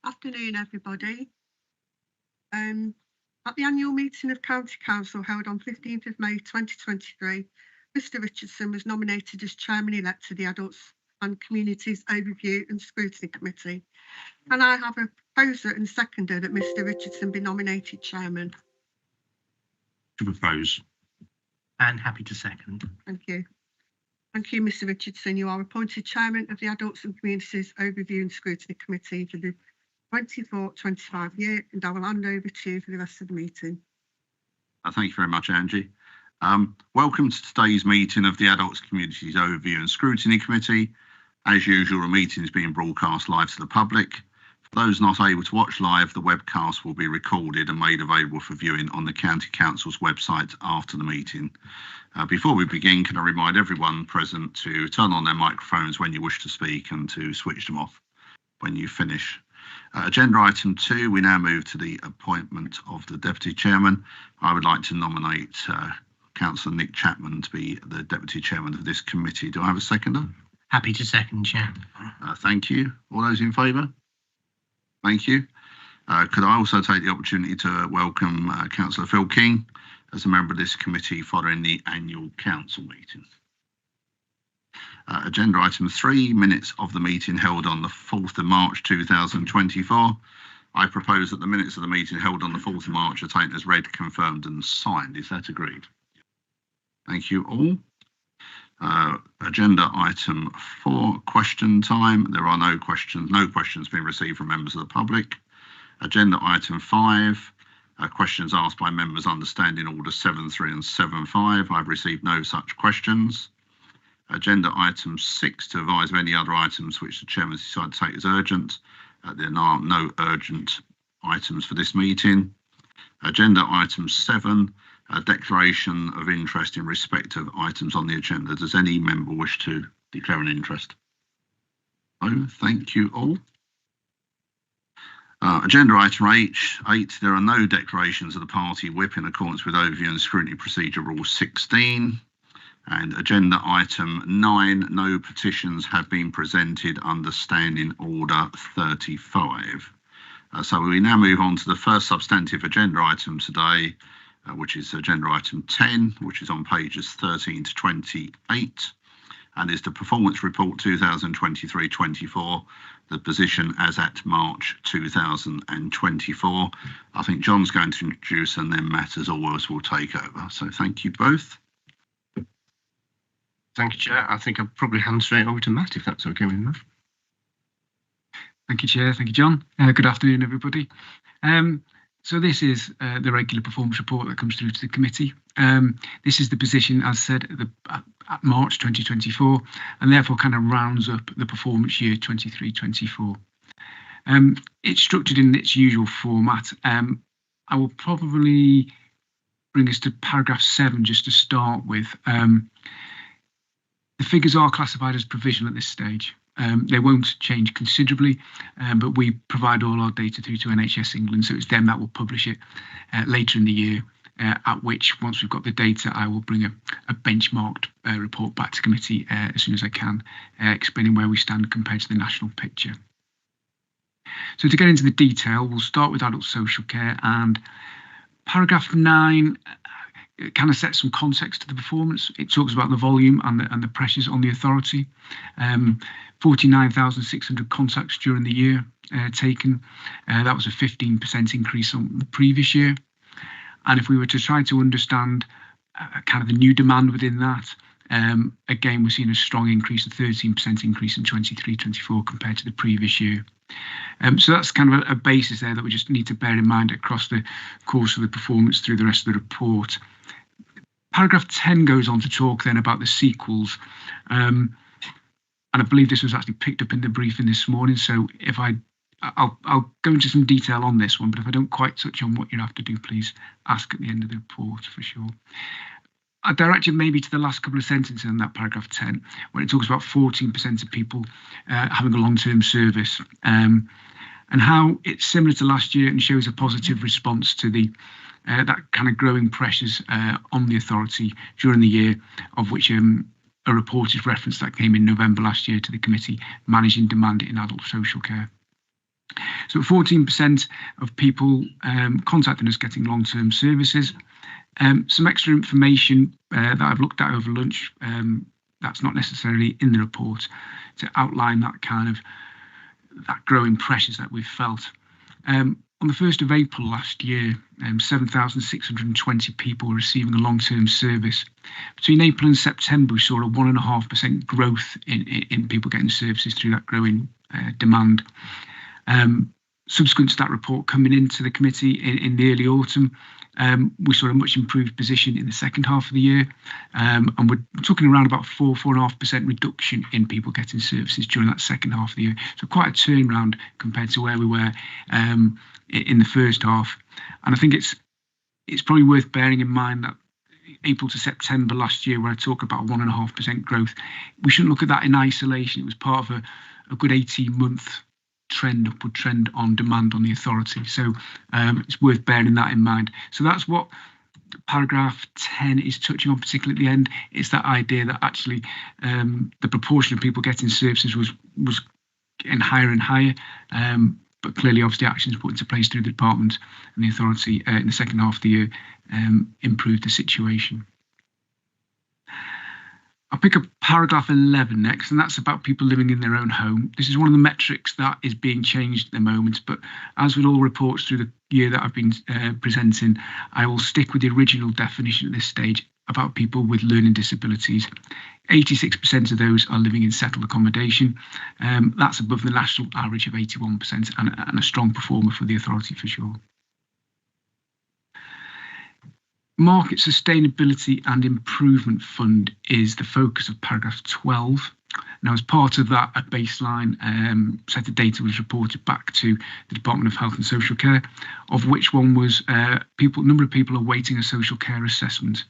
Afternoon, everybody. At the annual meeting of County Council held on 15th of May 2023, Mr Richardson was nominated as Chairman-elect to the Adults and Communities Overview and Scrutiny Committee. Can I have a proposer and seconder that Mr Richardson be nominated Chairman? To propose. And happy to second. Thank you. Thank you, Mr Richardson. You are appointed Chairman of the Adults and Communities Overview and Scrutiny Committee for the 24-25 year, and I will hand over to you for the rest of the meeting. Thank you very much, Angie. Welcome to today's meeting of the Adults Communities Overview and Scrutiny Committee. As usual, the meeting is being broadcast live to the public. For those not able to watch live, the webcast will be recorded and made available for viewing on the County Council's website after the meeting. Before we begin, can I remind everyone present to turn on their microphones when you wish to speak and to switch them off when you finish. Agenda item 2, we now move to the appointment of the Deputy Chairman. I would like to nominate Councillor Nick Chapman to be the Deputy Chairman of this committee. Do I have a seconder? Happy to second, Chair. Thank you. All those in favour? Thank you. Could I also take the opportunity to welcome Councillor Phil King as a member of this committee following the annual council meeting. Agenda item 3, minutes of the meeting held on the 4th of March 2024. I propose that the minutes of the meeting held on the 4th of March are taken as read, confirmed and signed. Is that agreed? Thank you all. Agenda item 4, question time. There are no questions being received from members of the public. Agenda item 5, questions asked by members under Standing Order 7.3 and 7.5. I've received no such questions. Agenda item 6, to advise of any other items which the Chairman has decided to take as urgent. There are no urgent items for this meeting. Agenda item 7, a declaration of interest in respect of items on the agenda. Does any member wish to declare an interest? No, thank you all. Agenda item 8, there are no declarations of the party whip in accordance with Overview and Scrutiny Procedure Rule 16. And agenda item 9, no petitions have been presented under Standing Order 35. So we now move on to the first substantive agenda item today, which is agenda item 10, which is on pages 13 to 28, and is the Performance Report 2023-24, the position as at March 2024. I think John's going to introduce and then Matt, as always, will take over. So thank you both. Thank you, Chair. I think I'll probably hand straight over to Matt, if that's okay with you. Thank you, Chair. Thank you, John. Good afternoon, everybody. So this is the regular performance report that comes through to the committee. This is the position, as said, at March 2024, and therefore kind of rounds up the performance year 23-24. It's structured in its usual format. I will probably bring us to paragraph 7 just to start with. The figures are classified as provisional at this stage. They won't change considerably, but we provide all our data through to NHS England, so it's them that will publish it later in the year, at which, once we've got the data, I will bring a benchmarked report back to committee as soon as I can, explaining where we stand compared to the national picture. So to get into the detail, we'll start with adult social care, and paragraph 9 it kind of sets some context to the performance. It talks about the volume and the pressures on the authority. 49,600 contacts during the year taken. That was a 15% increase on the previous year. And if we were to try to understand kind of the new demand within that, again, we're seeing a strong increase, a 13% increase in 23-24 compared to the previous year. So that's kind of a basis there that we just need to bear in mind across the course of the performance through the rest of the report. Paragraph 10 goes on to talk then about the sequels. And I believe this was actually picked up in the briefing this morning. So if I'll go into some detail on this one, but if I don't quite touch on what you have to do, please ask at the end of the report for sure. I direct you maybe to the last couple of sentences in that paragraph 10, where it talks about 14% of people having a long-term service, and how it's similar to last year and shows a positive response to the that kind of growing pressures on the authority during the year, of which a report is referenced that came in November last year to the committee, managing demand in adult social care. So 14% of people contacting us getting long-term services. Some extra information that I've looked at over lunch that's not necessarily in the report to outline that kind of that growing pressures that we've felt. On the 1st of April last year, 7,620 people were receiving a long-term service. Between April and September, we saw a 1.5% growth in people getting services through that growing demand. Subsequent to that report coming into the committee in the early autumn, we saw a much improved position in the second half of the year, and we're talking around about 4.5% reduction in people getting services during that second half of the year. So quite a turnaround compared to where we were in the first half. And I think it's probably worth bearing in mind that April to September last year, where I talk about 1.5% growth, we shouldn't look at that in isolation. It was part of a good 18-month upward trend on demand on the authority. So it's worth bearing that in mind. So that's what paragraph 10 is touching on, particularly at the end. It's that idea that actually the proportion of people getting services was getting higher and higher. But clearly, obviously, actions put into place through the department and the authority in the second half of the year improved the situation. I'll pick up paragraph 11 next, and that's about people living in their own home. This is one of the metrics that is being changed at the moment, but as with all reports through the year that I've been presenting, I will stick with the original definition at this stage about people with learning disabilities. 86% of those are living in settled accommodation. That's above the national average of 81% and a strong performer for the authority for sure. Market Sustainability and Improvement Fund is the focus of paragraph 12. Now, as part of that, a baseline set of data was reported back to the Department of Health and Social Care, of which one was number of people awaiting a social care assessment.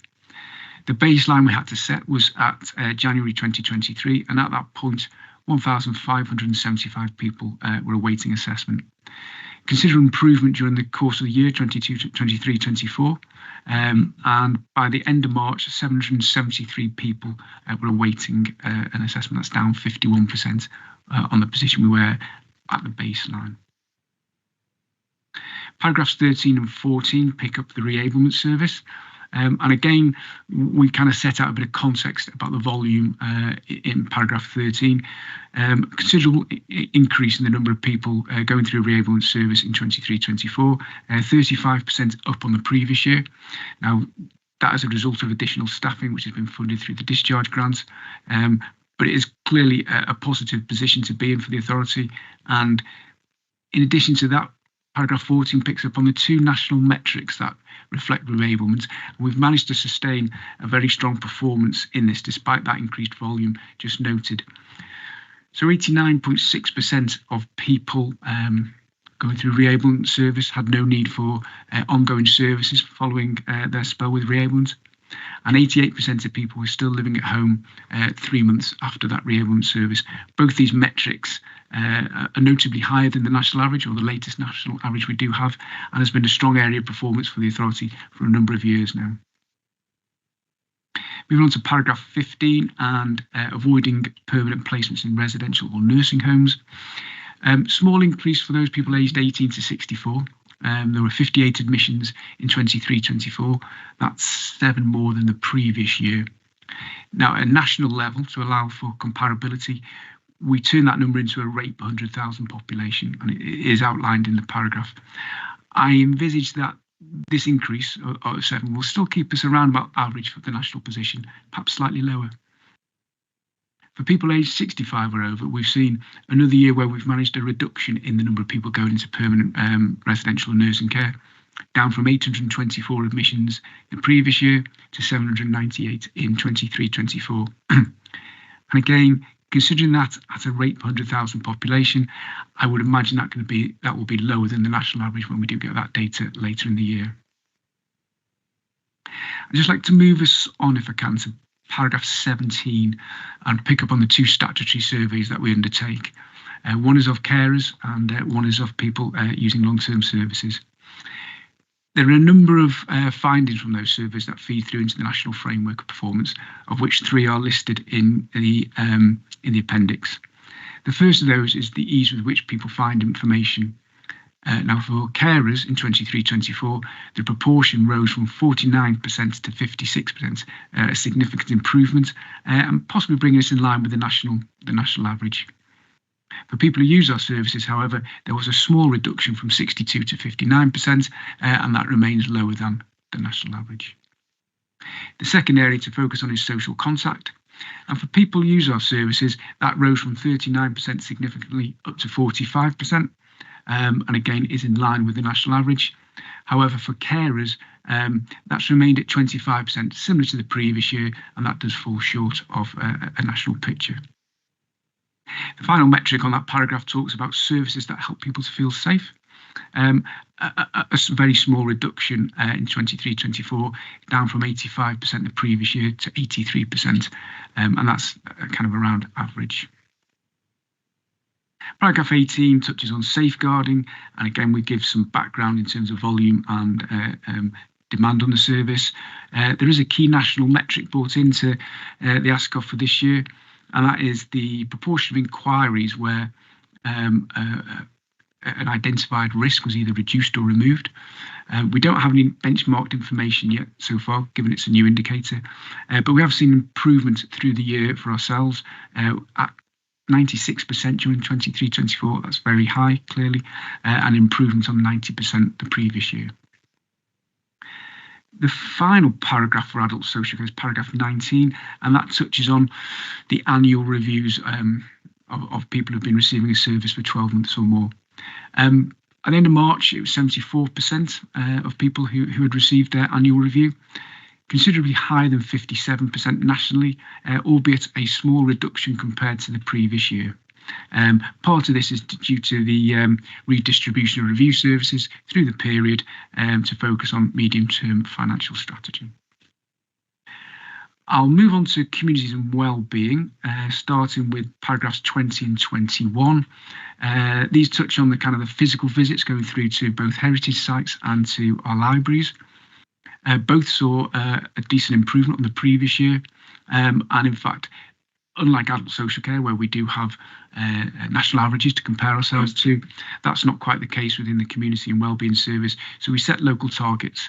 The baseline we had to set was at January 2023, and at that point, 1,575 people were awaiting assessment. Considerable improvement during the course of the year 23-24, and by the end of March, 773 people were awaiting an assessment. That's down 51% on the position we were at the baseline. Paragraphs 13 and 14 pick up the reablement service. And again, we kind of set out a bit of context about the volume in paragraph 13. Considerable increase in the number of people going through a reablement service in 23-24, 35% up on the previous year. Now, that is a result of additional staffing, which has been funded through the discharge grants. But it is clearly a positive position to be in for the authority. And in addition to that, paragraph 14 picks up on the two national metrics that reflect reablement. We've managed to sustain a very strong performance in this despite that increased volume just noted. So 89.6% of people going through reablement service had no need for ongoing services following their spell with reablement. And 88% of people were still living at home 3 months after that reablement service. Both these metrics are notably higher than the national average, or the latest national average we do have, and has been a strong area of performance for the authority for a number of years now. Moving on to paragraph 15 and avoiding permanent placements in residential or nursing homes. Small increase for those people aged 18 to 64. There were 58 admissions in 23-24. That's 7 more than the previous year. Now, at a national level, to allow for comparability, we turn that number into a rate per 100,000 population, and it is outlined in the paragraph. I envisage that this increase of 7 will still keep us around about average for the national position, perhaps slightly lower. For people aged 65 or over, we've seen another year where we've managed a reduction in the number of people going into permanent residential and nursing care, down from 824 admissions the previous year to 798 in 23-24. And again, considering that at a rate per 100,000 population, I would imagine that will be lower than the national average when we do get that data later in the year. I'd just like to move us on, if I can, to paragraph 17 and pick up on the 2 statutory surveys that we undertake. One is of carers and one is of people using long-term services. There are a number of findings from those surveys that feed through into the national framework of performance, of which 3 are listed in the appendix. The first of those is the ease with which people find information. Now, for carers in 23-24, the proportion rose from 49% to 56%, a significant improvement, and possibly bringing us in line with the national average. For people who use our services, however, there was a small reduction from 62 to 59%, and that remains lower than the national average. The second area to focus on is social contact. And for people who use our services, that rose from 39% significantly up to 45%, and again is in line with the national average. However, for carers, that's remained at 25%, similar to the previous year, and that does fall short of a national picture. The final metric on that paragraph talks about services that help people to feel safe. A very small reduction in 23-24, down from 85% the previous year to 83%, and that's kind of around average. Paragraph 18 touches on safeguarding, and again we give some background in terms of volume and demand on the service. There is a key national metric brought into the ASCOF for this year, and that is the proportion of inquiries where an identified risk was either reduced or removed. We don't have any benchmarked information yet so far, given it's a new indicator, but we have seen improvement through the year for ourselves at 96% during 23-24. That's very high, clearly, and improvement on 90% the previous year. The final paragraph for adult social care is paragraph 19, and that touches on the annual reviews of people who've been receiving a service for 12 months or more. At the end of March, it was 74% of people who had received their annual review, considerably higher than 57% nationally, albeit a small reduction compared to the previous year. Part of this is due to the redistribution of review services through the period to focus on medium-term financial strategy. I'll move on to communities and wellbeing, starting with paragraphs 20 and 21. These touch on the kind of the physical visits going through to both heritage sites and to our libraries. Both saw a decent improvement on the previous year, and in fact, unlike adult social care, where we do have national averages to compare ourselves to, that's not quite the case within the community and wellbeing service. So we set local targets.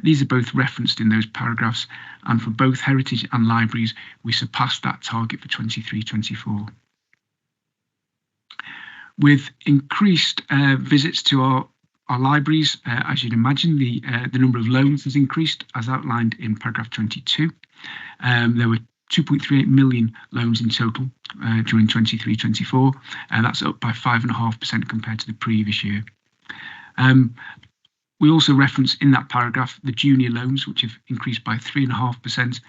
These are both referenced in those paragraphs, and for both heritage and libraries, we surpassed that target for 23-24. With increased visits to our libraries, as you'd imagine, the number of loans has increased, as outlined in paragraph 22. There were 2.38 million loans in total during 23-24, and that's up by 5.5% compared to the previous year. We also reference in that paragraph the junior loans, which have increased by 3.5%, and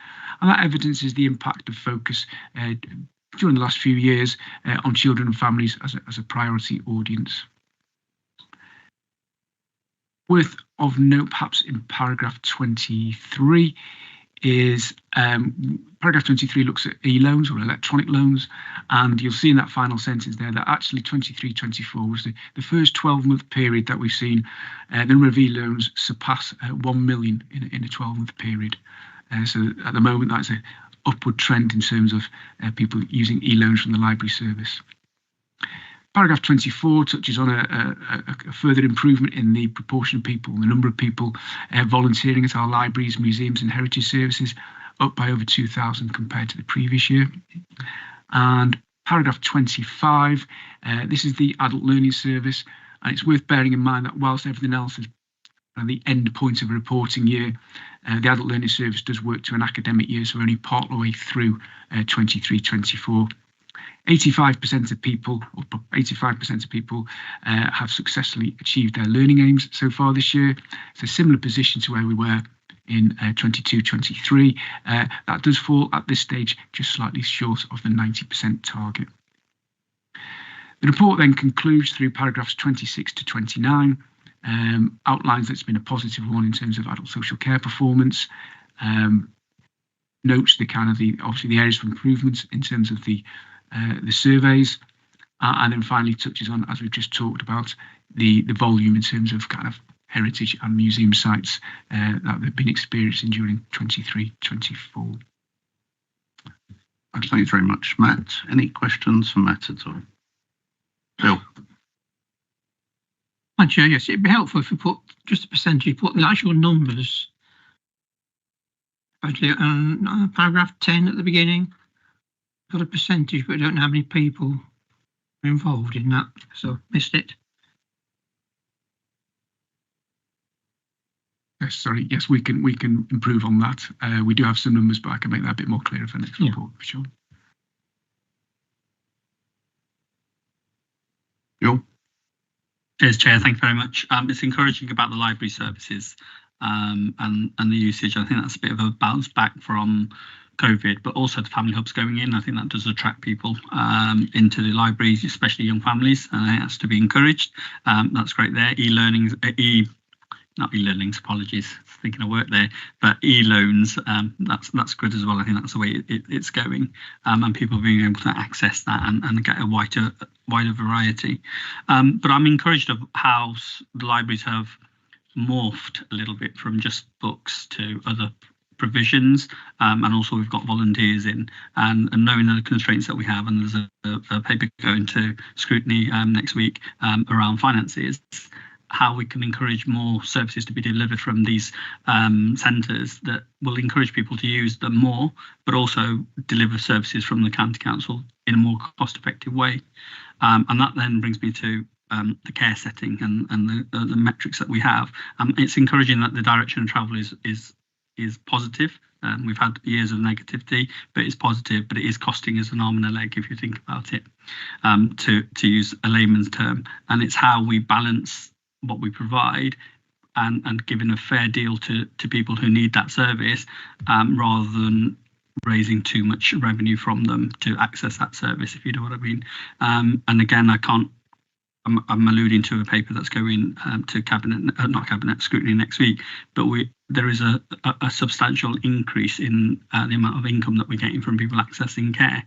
that evidences the impact of focus during the last few years on children and families as a priority audience. Worth of note, perhaps in paragraph 23, is paragraph 23 looks at e-loans or electronic loans, and you'll see in that final sentence there that actually 23-24 was the first 12-month period that we've seen the number of e-loans surpass 1 million in a 12-month period. So at the moment, that's an upward trend in terms of people using e-loans from the library service. Paragraph 24 touches on a further improvement in the proportion of people, the number of people volunteering at our libraries, museums and heritage services, up by over 2,000 compared to the previous year. And paragraph 25, this is the adult learning service, and it's worth bearing in mind that whilst everything else is at the end point of a reporting year, the adult learning service does work to an academic year, so only part of the way through 23-24. 85% of people, have successfully achieved their learning aims so far this year. It's a similar position to where we were in 22-23. That does fall at this stage just slightly short of the 90% target. The report then concludes through paragraphs 26 to 29, outlines that it's been a positive one in terms of adult social care performance, notes the kind of obviously the areas of improvement in terms of the surveys, and then finally touches on, as we've just talked about, the volume in terms of kind of heritage and museum sites that they've been experiencing during 23-24. Thanks very much, Matt. Any questions for Matt at all? Phil? Hi, Chair. Yes, it'd be helpful if we put just a percentage, put the actual numbers. Actually, paragraph 10 at the beginning, got a percentage, but I don't know how many people are involved in that, so missed it. Yes, sorry. Yes, we can improve on that. We do have some numbers, but I can make that a bit more clear for next report, for sure. Joe? Cheers, Chair. Thank you very much. It's encouraging about the library services and the usage. I think that's a bit of a bounce back from COVID, but also the family hubs going in. I think that does attract people into the libraries, especially young families, and I think that's to be encouraged. That's great there. Not e-learnings, apologies, thinking of work there, but e-loans, that's good as well. I think that's the way it's going, and people being able to access that and get a wider variety. But I'm encouraged of how the libraries have morphed a little bit from just books to other provisions, and also we've got volunteers in, and knowing the constraints that we have, and there's a paper going to Scrutiny next week around finances, how we can encourage more services to be delivered from these centres that will encourage people to use them more, but also deliver services from the county council in a more cost-effective way. And that then brings me to the care setting and the metrics that we have. It's encouraging that the direction of travel is positive. We've had years of negativity, but it's positive, but it is costing us an arm and a leg if you think about it, to use a layman's term. And it's how we balance what we provide and giving a fair deal to people who need that service, rather than raising too much revenue from them to access that service, if you know what I mean. And again, I'm alluding to a paper that's going to cabinet scrutiny next week, but there is a substantial increase in the amount of income that we're getting from people accessing care,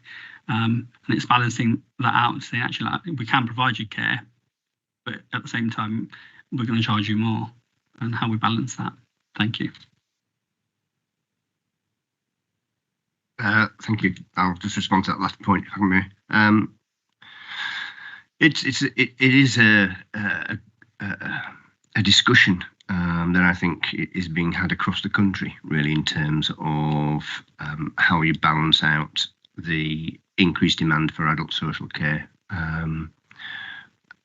and it's balancing that out, saying actually we can provide you care, but at the same time we're going to charge you more, and how we balance that. Thank you. Thank you. I'll just respond to that last point, if I may. It is a discussion that I think is being had across the country, really, in terms of how you balance out the increased demand for adult social care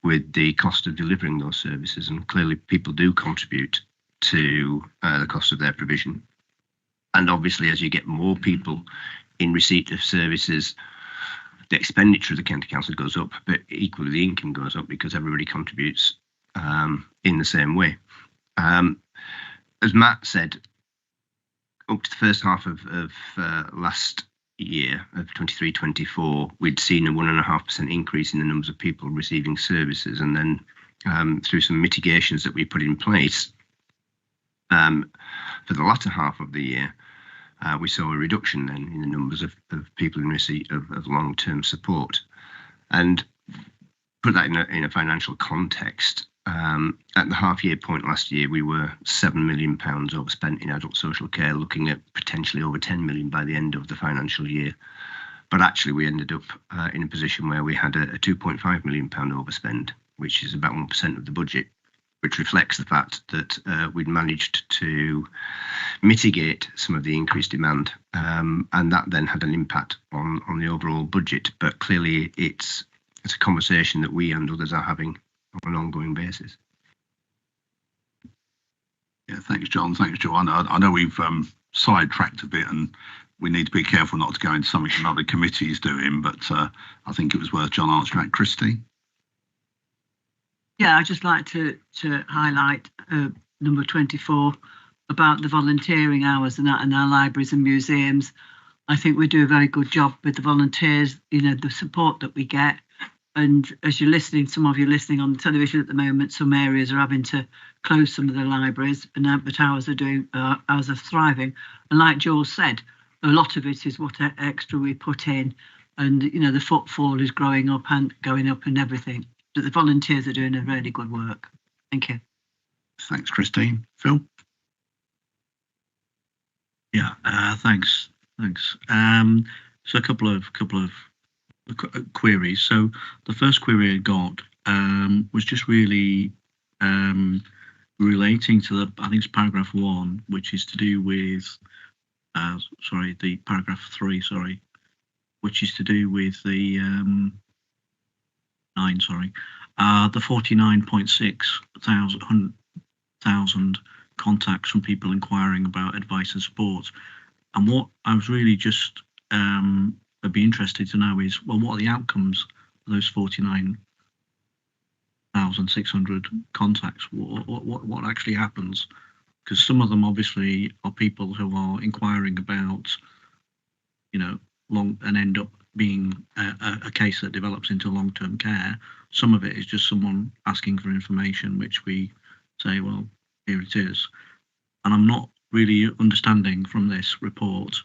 with the cost of delivering those services. And clearly people do contribute to the cost of their provision. And obviously, as you get more people in receipt of services, the expenditure of the county council goes up, but equally the income goes up because everybody contributes in the same way. As Matt said, up to the first half of last year of 23-24, we'd seen a 1.5% increase in the numbers of people receiving services, and then through some mitigations that we put in place for the latter half of the year, we saw a reduction then in the numbers of people in receipt of long-term support. And put that in a financial context, at the half-year point last year, we were £7 million overspent in adult social care, looking at potentially over 10 million by the end of the financial year. But actually, we ended up in a position where we had a £2.5 million overspend, which is about 1% of the budget, which reflects the fact that we'd managed to mitigate some of the increased demand, and that then had an impact on the overall budget. But clearly, it's a conversation that we and others are having on an ongoing basis. Yeah, thanks, John. Thanks, Joanne. I know we've sidetracked a bit, and we need to be careful not to go into something another committee is doing, but I think it was worth John answering that. Christy? Yeah, I'd just like to highlight number 24 about the volunteering hours and that in our libraries and museums. I think we do a very good job with the volunteers, you know, the support that we get. And as you're listening, some of you listening on the television at the moment, some areas are having to close some of the libraries, but ours are thriving. And like Joel said, a lot of it is what extra we put in, and you know the footfall is growing up and going up and everything. But the volunteers are doing a really good work. Thank you. Thanks, Christine. Phil? Yeah, thanks. So a couple of queries. So the first query I got was just really relating to the, I think it's paragraph 1, which is to do with, the paragraph 3, which is to do with the 9, the 49.6 thousand contacts from people inquiring about advice and support. And what I was really just would be interested to know is, well, what are the outcomes of those 49,600 contacts? What actually happens? Because some of them obviously are people who are inquiring about, long, and end up being a case that develops into long-term care. Some of it is just someone asking for information, which we say, well, here it is. And I'm not really understanding from this report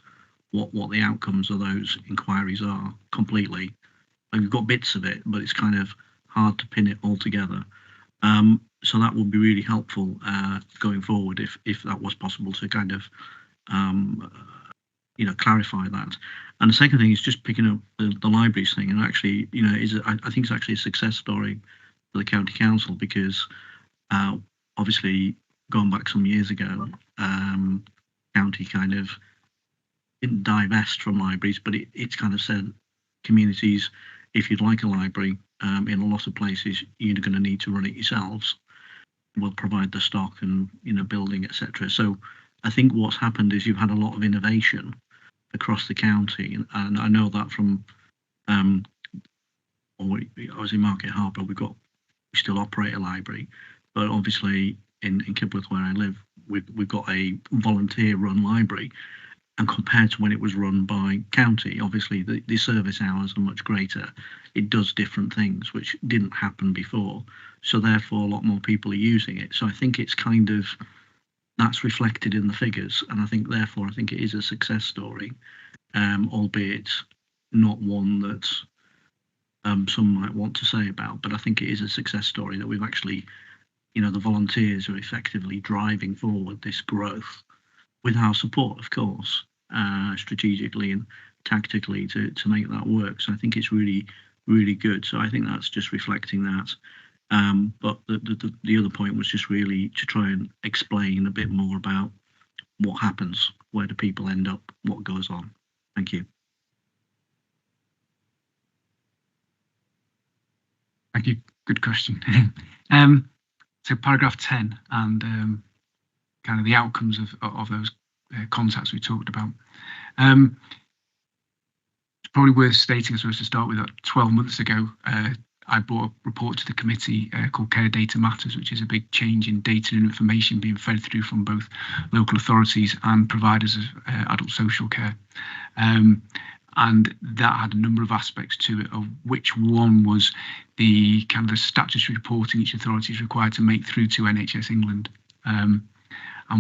what the outcomes of those inquiries are completely. We've got bits of it, but it's kind of hard to pin it all together. So that would be really helpful going forward if that was possible to kind of clarify that. And the second thing is just picking up the libraries thing, and actually, I think it's actually a success story for the county council, because obviously going back some years ago, county kind of didn't divest from libraries, but it's kind of said communities, if you'd like a library, in a lot of places you're going to need to run it yourselves. We'll provide the stock and building, etc. So I think what's happened is you've had a lot of innovation across the county, and I know that from I was in Market Harbour, we still operate a library, but obviously in Kibworth, where I live, we've got a volunteer run library, and compared to when it was run by county, obviously the service hours are much greater. It does different things which didn't happen before, so therefore a lot more people are using it. So I think it's kind of, that's reflected in the figures, and I think it is a success story, albeit not one that some might want to say about, but I think it is a success story that we've actually, the volunteers are effectively driving forward this growth with our support, of course, strategically and tactically to make that work. So I think it's really, really good. So I think that's just reflecting that. But the other point was just really to try and explain a bit more about what happens, where do people end up, what goes on. Thank you. Thank you. Good question. So paragraph 10 and kind of the outcomes of those contacts we talked about. It's probably worth stating, I suppose, to start with, that 12 months ago, I brought a report to the committee called Care Data Matters, which is a big change in data and information being fed through from both local authorities and providers of adult social care. And that had a number of aspects to it, of which one was the kind of the statutory reporting each authority is required to make through to NHS England. And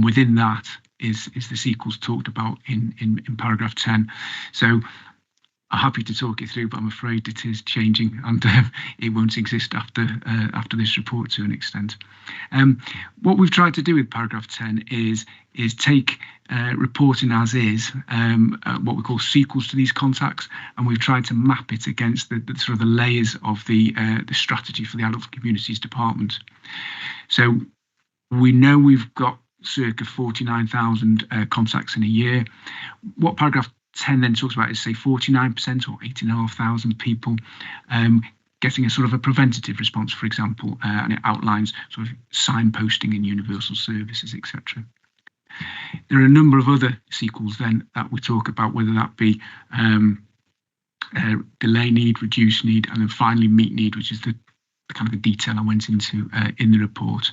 within that is the sequels talked about in paragraph 10. So I'm happy to talk it through, but I'm afraid it is changing, and it won't exist after this report to an extent. What we've tried to do with paragraph 10 is take reporting as is, what we call sequels to these contacts, and we've tried to map it against the sort of the layers of the strategy for the Adult Communities Department. So we know we've got circa 49,000 contacts in a year. What paragraph 10 then talks about is, say, 49% or 8,500 people getting a sort of a preventative response, for example, and it outlines sort of signposting and universal services, etc. There are a number of other sequels then that we talk about, whether that be delay need, reduce need, and then finally meet need, which is the kind of the detail I went into in the report.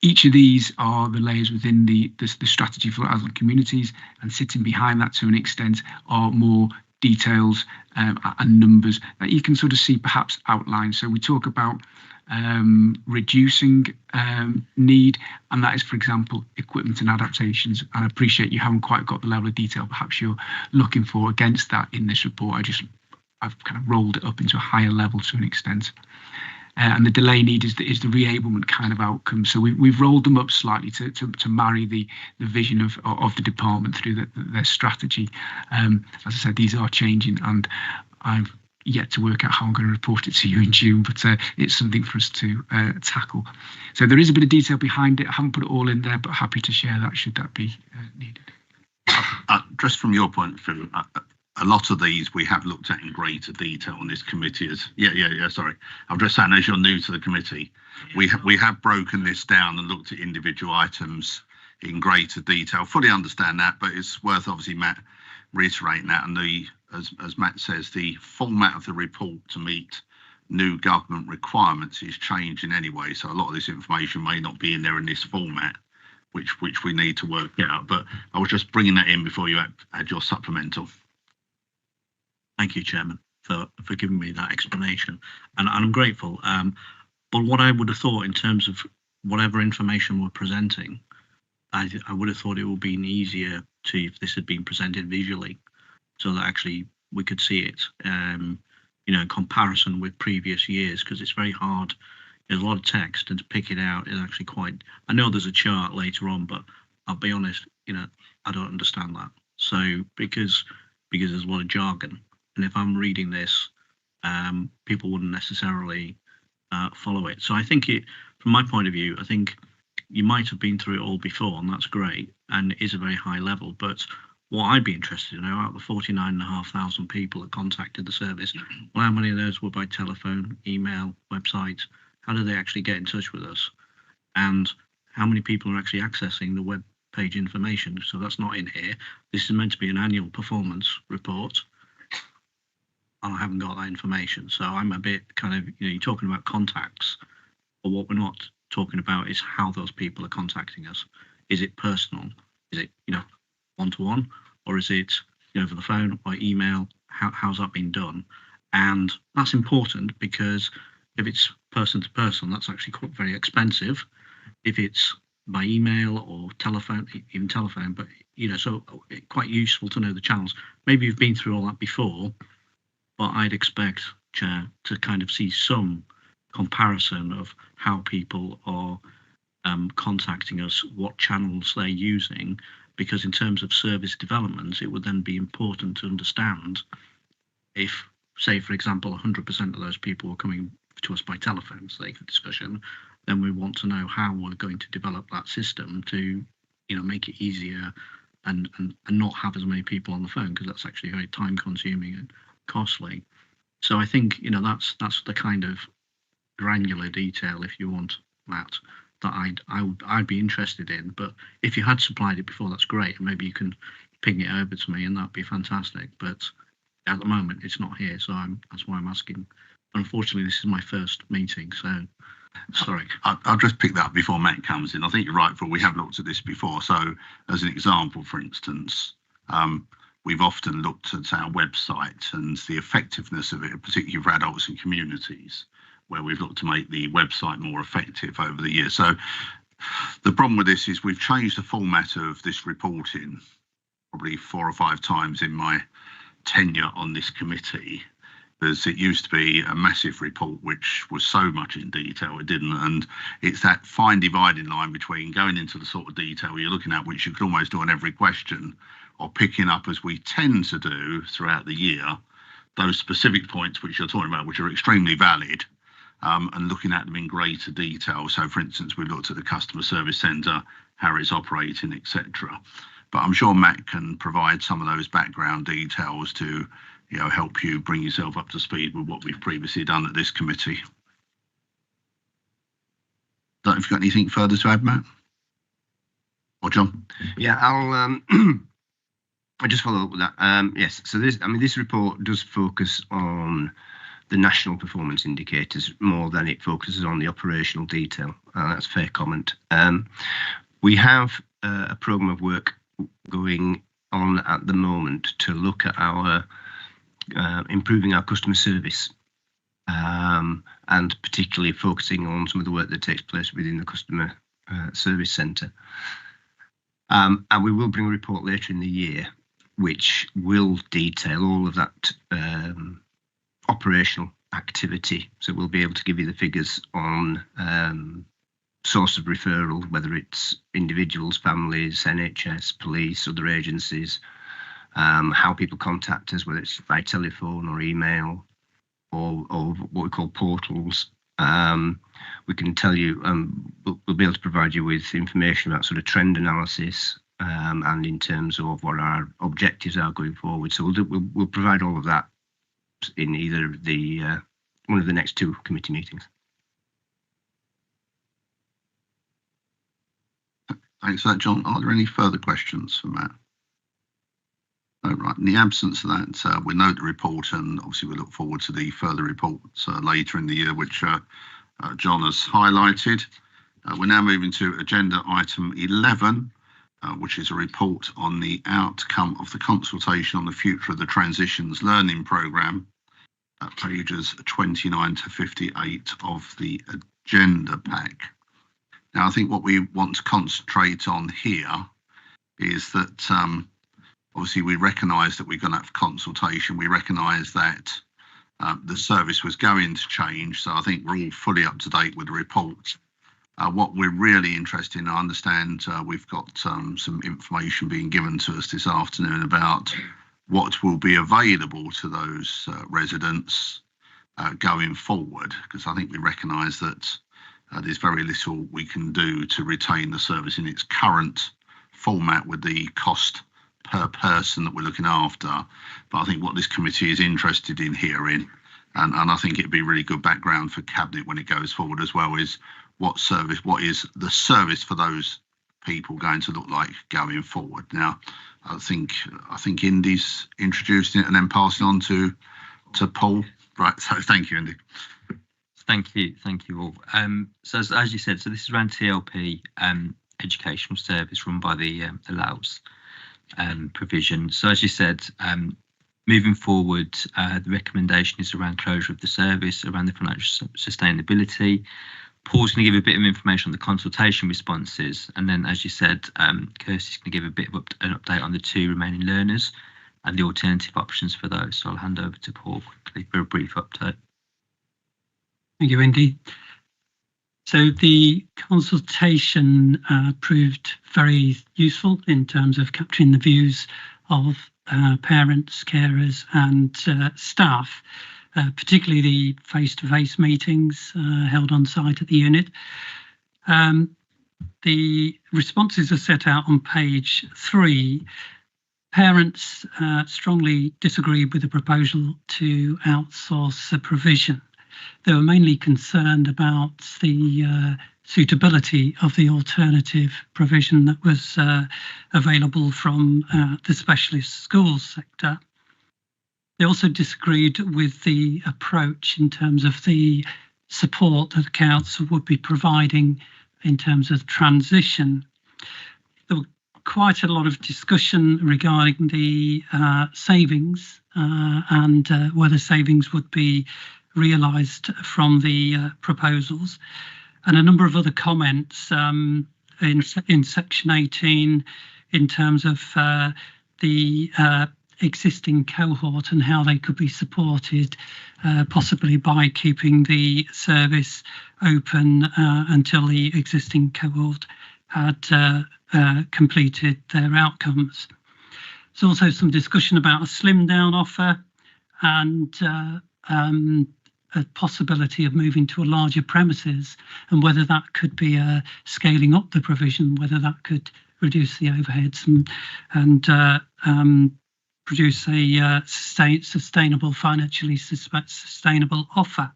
Each of these are the layers within the strategy for adult communities, and sitting behind that to an extent are more details and numbers that you can sort of see perhaps outlined. So we talk about reducing need, and that is, for example, equipment and adaptations. And I appreciate you haven't quite got the level of detail perhaps you're looking for against that in this report. I've kind of rolled it up into a higher level to an extent. and the delay need is the re-ablement kind of outcome. So we've rolled them up slightly to marry the vision of the department through their strategy. As I said, these are changing, and I've yet to work out how I'm going to report it to you in June, but it's something for us to tackle. So there is a bit of detail behind it. I haven't put it all in there, but happy to share that should that be needed. Just from your point of view, a lot of these we have looked at in greater detail on this committee. Sorry, I'm just saying, as you're new to the committee, we have broken this down and looked at individual items in greater detail. Fully understand that, but it's worth obviously Matt reiterating that. And as Matt says, the format of the report to meet new government requirements is changing anyway. So a lot of this information may not be in there in this format, which we need to work out. But I was just bringing that in before you had your supplemental. Thank you, Chairman, for giving me that explanation, and I'm grateful. But what I would have thought in terms of whatever information we're presenting, I would have thought it would be easier if this had been presented visually, so that actually we could see it, in comparison with previous years, because it's very hard. There's a lot of text, and to pick it out is actually quite. I know there's a chart later on, but I'll be honest, I don't understand that. So because there's a lot of jargon. And if I'm reading this, people wouldn't necessarily follow it. So I think from my point of view, I think you might have been through it all before, and that's great, and it is a very high level. But what I'd be interested in, out of the 49,500 people that contacted the service, well, how many of those were by telephone, email, website? How do they actually get in touch with us? And how many people are actually accessing the web page information? So that's not in here. This is meant to be an annual performance report. I haven't got that information, so I'm a bit kind of, you're talking about contacts, but what we're not talking about is how those people are contacting us. Is it personal? Is it one-to-one, or is it over the phone or email? How's that been done? And that's important, because if it's person to person, that's actually quite very expensive. If it's by email or telephone, even telephone, but so quite useful to know the channels. Maybe you've been through all that before. But I'd expect, Chair, to kind of see some comparison of how people are contacting us, what channels they're using, because in terms of service development, it would then be important to understand if, say, for example, 100% of those people were coming to us by telephone, say, for discussion, then we want to know how we're going to develop that system to, make it easier and not have as many people on the phone, because that's actually very time consuming and costly. So I think that's the kind of granular detail, if you want, Matt, that I'd be interested in. But if you had supplied it before, that's great, and maybe you can ping it over to me, and that'd be fantastic. But at the moment, it's not here, so that's why I'm asking. Unfortunately, this is my first meeting, so sorry. I'll just pick that up before Matt comes in. I think you're right, for we have looked at this before. So as an example, for instance, we've often looked at our website and the effectiveness of it, particularly for adults and communities, where we've looked to make the website more effective over the years. So the problem with this is we've changed the format of this reporting probably 4 or 5 times in my tenure on this committee, because it used to be a massive report which was so much in detail it didn't. And it's that fine dividing line between going into the sort of detail you're looking at, which you could almost do on every question, or picking up, as we tend to do throughout the year, those specific points which you're talking about, which are extremely valid, and looking at them in greater detail. So, for instance, we looked at the customer service centre, how it's operating, etc. But I'm sure Matt can provide some of those background details to, help you bring yourself up to speed with what we've previously done at this committee. Don't know if you've got anything further to add, Matt or John. Yeah, I'll just follow up with that. Yes, so this report does focus on the national performance indicators more than it focuses on the operational detail. That's a fair comment. We have a programme of work going on at the moment to look at our improving our customer service, and particularly focusing on some of the work that takes place within the customer service centre. And we will bring a report later in the year which will detail all of that operational activity. So we'll be able to give you the figures on source of referral, whether it's individuals, families, NHS, police, other agencies, how people contact us, whether it's by telephone or email or what we call portals. We can tell you, we'll be able to provide you with information about sort of trend analysis and in terms of what our objectives are going forward. So we'll provide all of that in either the one of the next two committee meetings. Thanks for that, John. Are there any further questions for Matt? No, right. In the absence of that, we note the report, and obviously we look forward to the further reports later in the year, which John has highlighted. We're now moving to agenda item 11, which is a report on the outcome of the consultation on the future of the Transitions Learning Programme, pages 29 to 58 of the agenda pack. Now, I think what we want to concentrate on here is that obviously we recognise that we're going to have consultation. We recognise that the service was going to change. So I think we're all fully up to date with the report. What we're really interested in, I understand we've got some information being given to us this afternoon about what will be available to those residents going forward, because I think we recognise that there's very little we can do to retain the service in its current format with the cost per person that we're looking after. But I think what this committee is interested in hearing, and I think it'd be really good background for Cabinet when it goes forward as well, is what is the service for those people going to look like going forward. Now, I think Indy's introducing it and then passing on to Paul. Right, so thank you, Indy. Thank you all. So as you said, so this is around TLP educational service run by the Laos provision. So as you said, moving forward, the recommendation is around closure of the service, around the financial sustainability. Paul's going to give a bit of information on the consultation responses, and then, as you said, Kirsty's going to give a bit of an update on the 2 remaining learners and the alternative options for those. So I'll hand over to Paul quickly for a brief update. Thank you, Indy. So the consultation proved very useful in terms of capturing the views of parents, carers and staff, particularly the face-to-face meetings held on site at the unit. The responses are set out on page 3. Parents strongly disagreed with the proposal to outsource the provision. They were mainly concerned about the suitability of the alternative provision that was available from the specialist schools sector. They also disagreed with the approach in terms of the support that the council would be providing in terms of transition. There were quite a lot of discussion regarding the savings and whether savings would be realised from the proposals, and a number of other comments in section 18 in terms of the existing cohort and how they could be supported, possibly by keeping the service open until the existing cohort had completed their outcomes. There's also some discussion about a slimmed down offer and a possibility of moving to a larger premises, and whether that could be scaling up the provision, whether that could reduce the overheads and produce a sustainable, financially sustainable offer.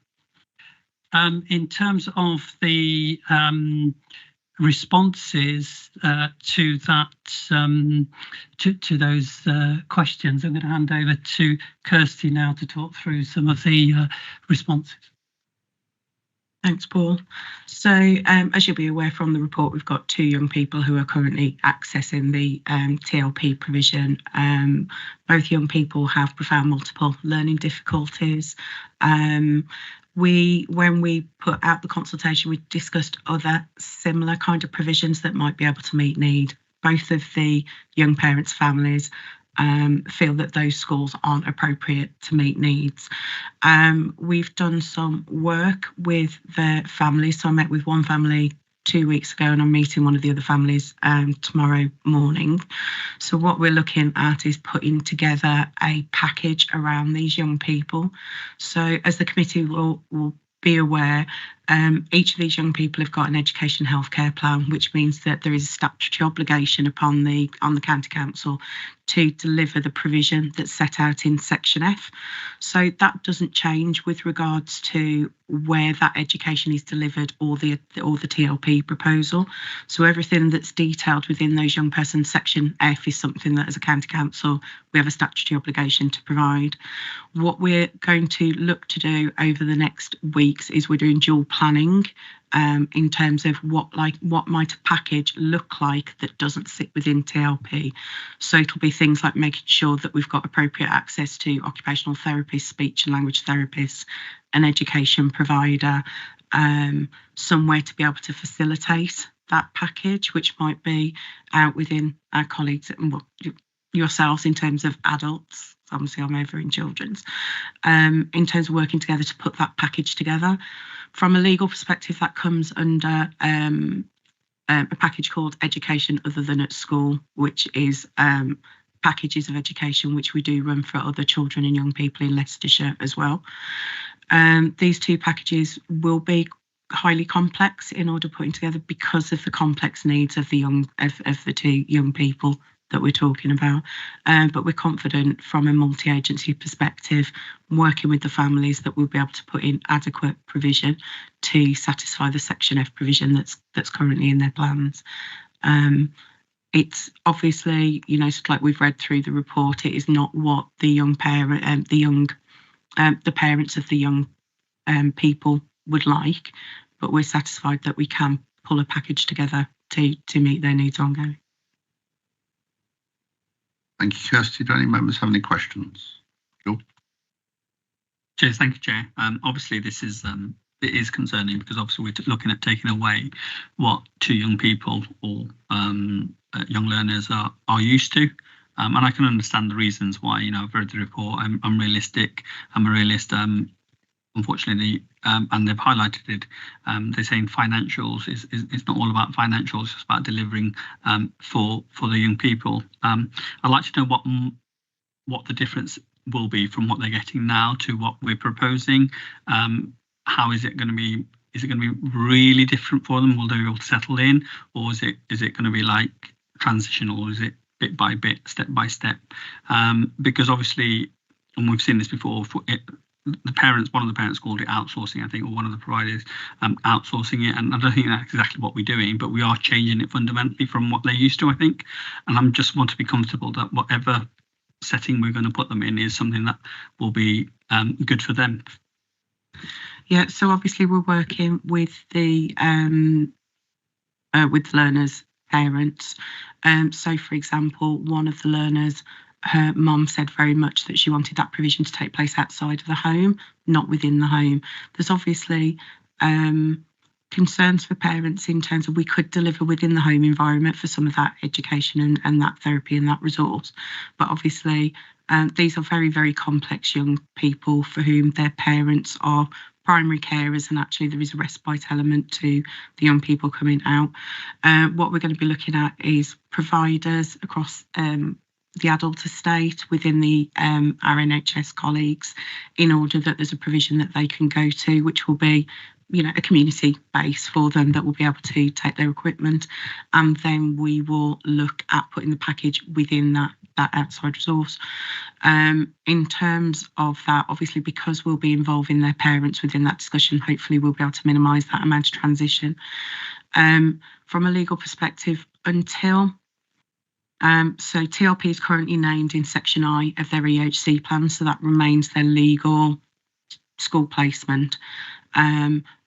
In terms of the responses to that, to those questions, I'm going to hand over to Kirsty now to talk through some of the responses. Thanks, Paul. So as you'll be aware from the report, we've got 2 young people who are currently accessing the TLP provision. Both young people have profound multiple learning difficulties. When we put out the consultation, we discussed other similar kind of provisions that might be able to meet need. Both of the young parents' families feel that those schools aren't appropriate to meet needs. We've done some work with the families. So I met with one family 2 weeks ago, and I'm meeting one of the other families tomorrow morning. So what we're looking at is putting together a package around these young people. So as the committee will be aware, each of these young people have got an education healthcare plan, which means that there is a statutory obligation on the county council to deliver the provision that's set out in section F. So that doesn't change with regards to where that education is delivered or the TLP proposal. So everything that's detailed within those young persons section F is something that as a county council we have a statutory obligation to provide. What we're going to look to do over the next weeks is we're doing dual planning in terms of what might a package look like that doesn't sit within TLP. So it'll be things like making sure that we've got appropriate access to occupational therapists, speech and language therapists, an education provider, somewhere to be able to facilitate that package, which might be out within our colleagues and yourselves in terms of adults. Obviously I'm over in children's, in terms of working together to put that package together. From a legal perspective, that comes under a package called Education Other Than at School, which is packages of education which we do run for other children and young people in Leicestershire as well. These two packages will be highly complex in order putting together because of the complex needs of the two young people that we're talking about, but we're confident from a multi-agency perspective, working with the families, that we'll be able to put in adequate provision to satisfy the section F provision that's currently in their plans. It's obviously, like we've read through the report, it is not what the young parent, the parents of the young people would like, but we're satisfied that we can pull a package together to meet their needs ongoing. Thank you, Kirsty. Do any members have any questions? Cool. Cheers, thank you, Chair. Obviously, this is it is concerning because obviously we're looking at taking away what two young people or young learners are used to, and I can understand the reasons why. I've read the report. I'm realistic. I'm a realist. Unfortunately, and they've highlighted it. They're saying financials is it's not all about financials. It's about delivering for the young people. I'd like to know what the difference will be from what they're getting now to what we're proposing. How is it going to be? Is it going to be really different for them? Will they be able to settle in, or is it going to be like transitional? Or is it bit by bit, step by step? Because obviously, and we've seen this before. One of the parents called it outsourcing, I think, or one of the providers outsourcing it, and I don't think that's exactly what we're doing, but we are changing it fundamentally from what they're used to, I think. And I just want to be comfortable that whatever setting we're going to put them in is something that will be good for them. Yeah, so obviously we're working with the learners' parents. So, for example, one of the learners, her mum said very much that she wanted that provision to take place outside of the home, not within the home. There's obviously concerns for parents in terms of we could deliver within the home environment for some of that education and that therapy and that resource. But obviously, these are very, very complex young people for whom their parents are primary carers, and actually there is a respite element to the young people coming out. What we're going to be looking at is providers across the adult estate within our NHS colleagues, in order that there's a provision that they can go to, which will be, a community base for them that will be able to take their equipment, and then we will look at putting the package within that outside resource. In terms of that, obviously, because we'll be involving their parents within that discussion, hopefully we'll be able to minimise that amount of transition. From a legal perspective, until so TLP is currently named in section I of their EHC plan, so that remains their legal school placement.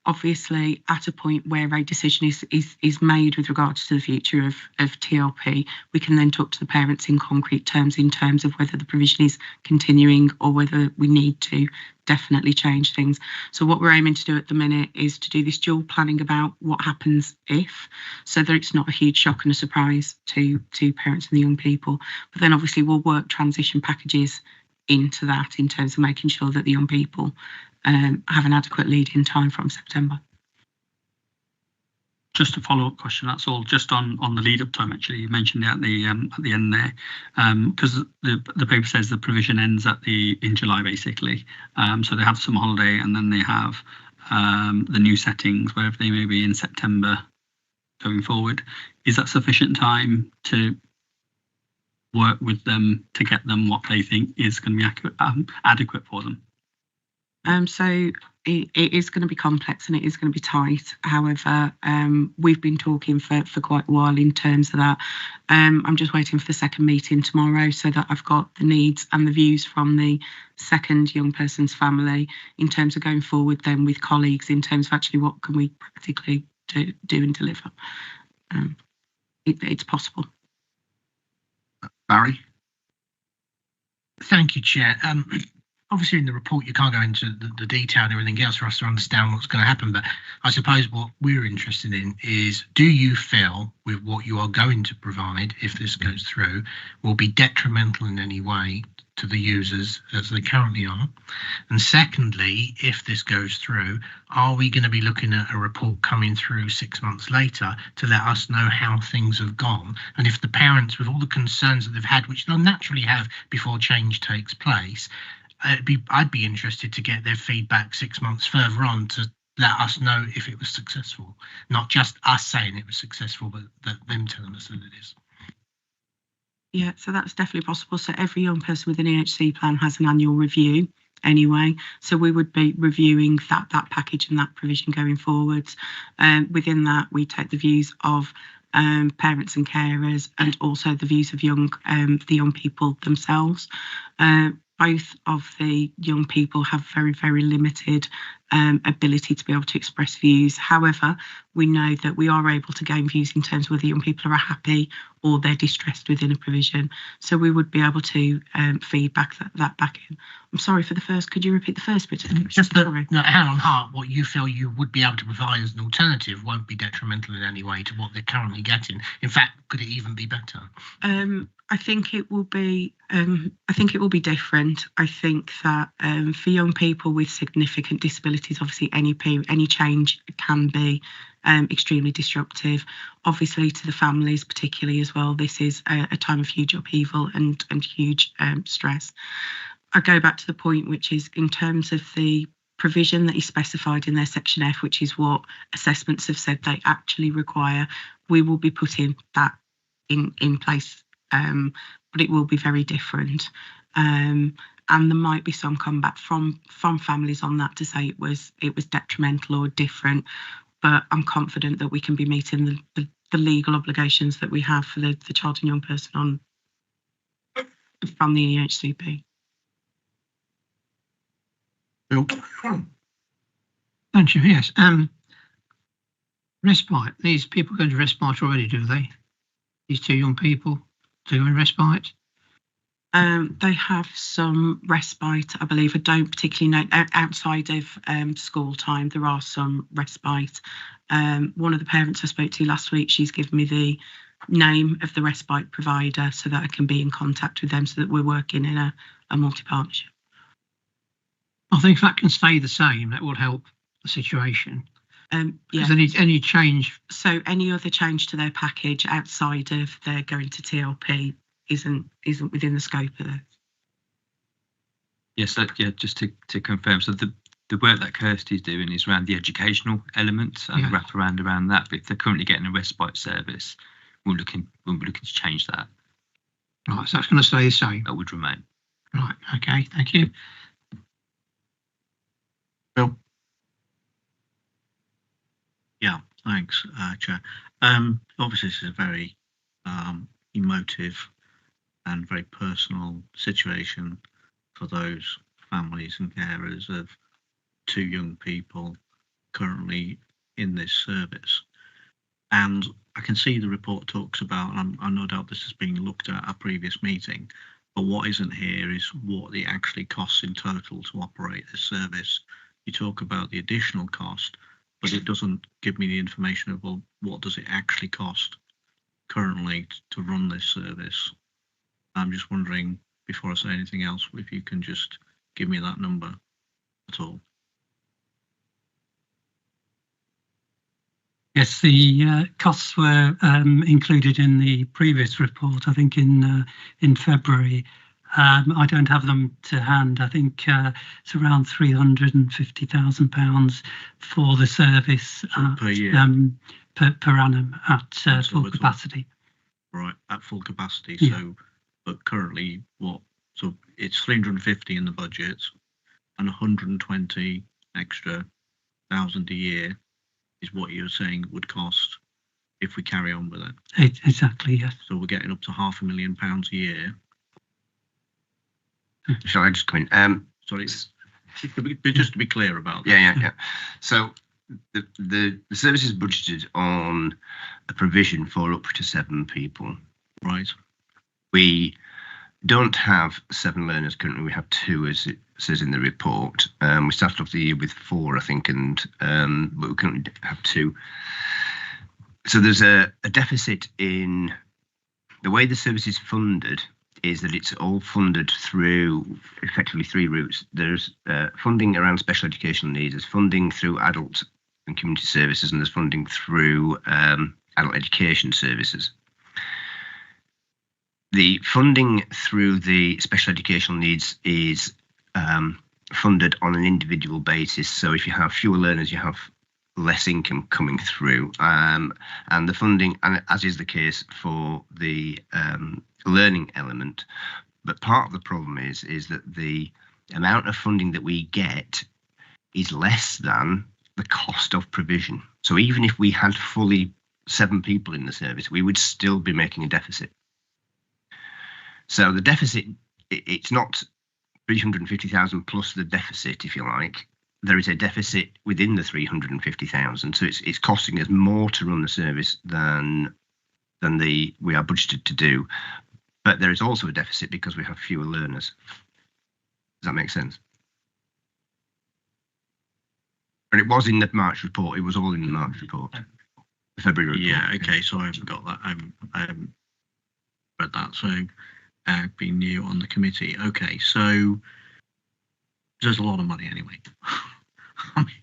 Obviously, at a point where a decision is made with regards to the future of TLP, we can then talk to the parents in concrete terms in terms of whether the provision is continuing or whether we need to definitely change things. So what we're aiming to do at the minute is to do this dual planning about what happens if, so that it's not a huge shock and a surprise to parents and the young people. But then obviously we'll work transition packages into that in terms of making sure that the young people have an adequate lead in time from September. Just a follow-up question. That's all. Just on the lead-up time. Actually, you mentioned it at the end there, because the paper says the provision ends in July basically. So they have some holiday and then they have the new settings, wherever they may be, in September going forward. Is that sufficient time to work with them to get them what they think is going to be adequate for them? So it is going to be complex and it is going to be tight. However, we've been talking for quite a while in terms of that. I'm just waiting for the second meeting tomorrow so that I've got the needs and the views from the second young person's family in terms of going forward then with colleagues in terms of actually what can we practically do and deliver. It's possible. Barry? Thank you, Chair. Obviously, in the report, you can't go into the detail and everything else for us to understand what's going to happen. But I suppose what we're interested in is, do you feel with what you are going to provide, if this goes through, will be detrimental in any way to the users as they currently are? And secondly, if this goes through, are we going to be looking at a report coming through 6 months later to let us know how things have gone? And if the parents, with all the concerns that they've had, which they'll naturally have before change takes place, I'd be interested to get their feedback 6 months further on to let us know if it was successful. Not just us saying it was successful, but them telling us that it is. Yeah, so that's definitely possible. So every young person with an EHC plan has an annual review anyway. So we would be reviewing that package and that provision going forwards. Within that, we take the views of parents and carers and also the views of the young people themselves. Both of the young people have very, very limited ability to be able to express views. However, we know that we are able to gain views in terms of whether young people are happy or they're distressed within a provision. So we would be able to feedback that back in. I'm sorry for the first, could you repeat the first bit? Just hand on heart, what you feel you would be able to provide as an alternative won't be detrimental in any way to what they're currently getting. In fact, could it even be better? I think it will be. I think it will be different. I think that for young people with significant disabilities, obviously any change can be extremely disruptive. Obviously, to the families, particularly as well, this is a time of huge upheaval and huge stress. I go back to the point, which is in terms of the provision that is specified in their section F, which is what assessments have said they actually require. We will be putting that in place. But it will be very different, and there might be some comeback from families on that to say it was detrimental or different. But I'm confident that we can be meeting the legal obligations that we have for the child and young person from the EHCP. Bill? Thank you. Yes. Respite. These people go to respite already, do they? These two young people. Do in respite? They have some respite, I believe. I don't particularly know. Outside of school time, there are some respite. One of the parents I spoke to last week, she's given me the name of the respite provider so that I can be in contact with them so that we're working in a multi-partnership. I think if that can stay the same, that will help the situation. Yeah. Any change? So any other change to their package outside of their going to TLP isn't within the scope of it. Yes, just to confirm, so the work that Kirsty's doing is around the educational element and wrap around that. But if they're currently getting a respite service, we'll be looking to change that. Right, so that's going to stay the same. That would remain. Right. Okay. Thank you. Bill? Yeah, thanks, Chair. Obviously, this is a very emotive and very personal situation for those families and carers of two young people currently in this service. And I can see the report talks about, and I no doubt this has been looked at a previous meeting, but what isn't here is what it actually costs in total to operate this service. You talk about the additional cost, but it doesn't give me the information of, well, what does it actually cost currently to run this service? I'm just wondering, before I say anything else, if you can just give me that number at all. Yes, the costs were included in the previous report, I think in February. I don't have them to hand. I think it's around £350,000 for the service per year, per annum at full capacity. Right, at full capacity. Yeah. So, but currently, what? So it's 350 in the budget, and 120 extra thousand a year is what you're saying would cost if we carry on with it. Exactly, yes. So we're getting up to £500,000 a year. Shall I just come in? Sorry, just to be clear about that. Yeah. So the service is budgeted on a provision for up to 7 people. Right. We don't have 7 learners currently. We have 2, as it says in the report. We started off the year with 4, I think, and but we currently have 2. So there's a deficit in the way the service is funded. Is that it's all funded through effectively 3 routes. There's funding around special educational needs, there's funding through adult and community services, and there's funding through adult education services. The funding through the special educational needs is funded on an individual basis. So if you have fewer learners, you have less income coming through, and the funding, and as is the case for the learning element. But part of the problem is that the amount of funding that we get is less than the cost of provision. So even if we had fully 7 people in the service, we would still be making a deficit. So the deficit, it's not 350,000 plus the deficit, if you like. There is a deficit within the 350,000. So it's costing us more to run the service than we are budgeted to do. But there is also a deficit because we have fewer learners. Does that make sense? And it was in the March report. It was all in the March report. The February report. Yeah, okay, so I haven't got that. I haven't read that. So being new on the committee. Okay, so there's a lot of money anyway. I mean,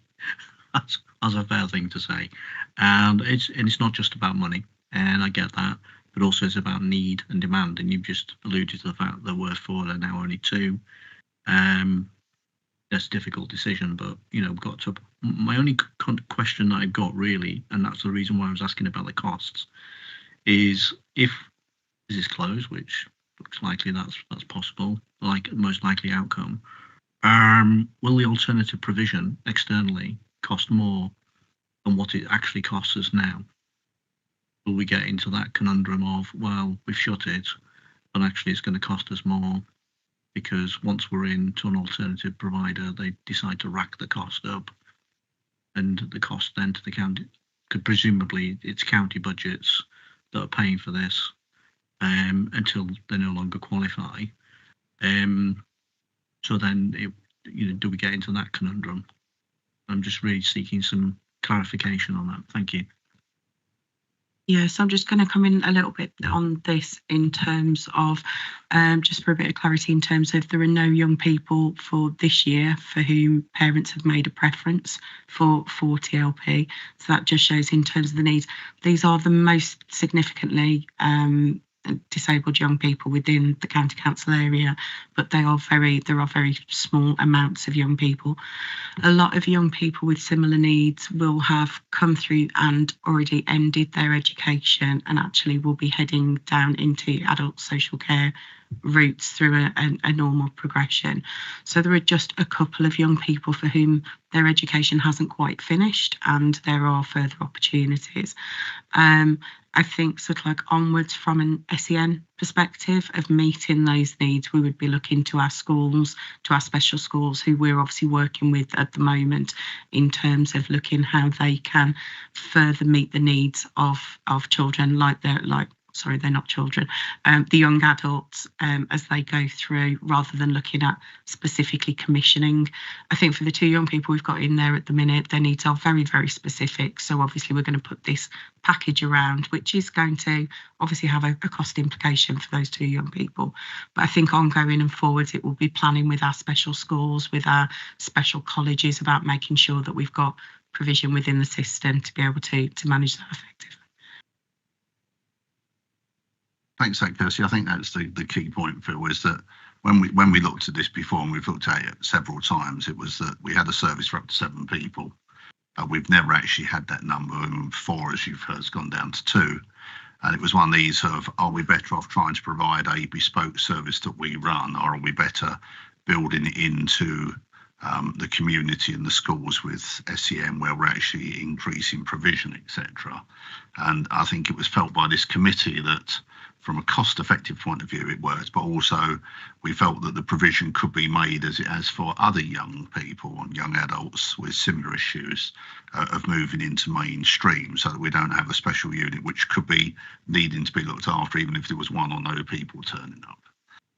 that's a fair thing to say. And it's not just about money, and I get that. But also it's about need and demand, and you've just alluded to the fact that there were 4, there are now only 2. That's a difficult decision, but we've got to. My only question that I've got really, and that's the reason why I was asking about the costs, is if this is closed, which looks likely that's possible, like most likely outcome. Will the alternative provision externally cost more than what it actually costs us now? Will we get into that conundrum of, well, we've shut it, but actually it's going to cost us more because once we're into an alternative provider, they decide to rack the cost up, and the cost then to the county, could presumably it's county budgets that are paying for this until they no longer qualify. So then, do we get into that conundrum? I'm just really seeking some clarification on that. Thank you. Yes, I'm just going to come in a little bit on this in terms of, just for a bit of clarity, in terms of there are no young people for this year for whom parents have made a preference for TLP. So that just shows in terms of the needs. These are the most significantly disabled young people within the county council area, but there are very small amounts of young people. A lot of young people with similar needs will have come through and already ended their education and actually will be heading down into adult social care routes through a normal progression. So there are just a couple of young people for whom their education hasn't quite finished, and there are further opportunities. I think sort of like onwards from an SEN perspective of meeting those needs, we would be looking to our schools, to our special schools, who we're obviously working with at the moment in terms of looking how they can further meet the needs of children they're not children, the young adults as they go through, rather than looking at specifically commissioning. I think for the two young people we've got in there at the minute, their needs are very, very specific. So obviously we're going to put this package around, which is going to obviously have a cost implication for those two young people. But I think ongoing and forwards, it will be planning with our special schools, with our special colleges, about making sure that we've got provision within the system to be able to manage that effectively. Thanks, Kirsty. I think that's the key point, Phil, is that when we looked at this before, and we've looked at it several times, it was that we had a service for up to 7 people. We've never actually had that number, and 4, as you've heard, has gone down to 2. And it was one of these of, are we better off trying to provide a bespoke service that we run, or are we better building it into the community and the schools with SEN, where we're actually increasing provision, etc. And I think it was felt by this committee that from a cost-effective point of view, it works, but also we felt that the provision could be made as it has for other young people and young adults with similar issues of moving into mainstream, so that we don't have a special unit which could be needing to be looked after, even if there was 1 or no people turning up.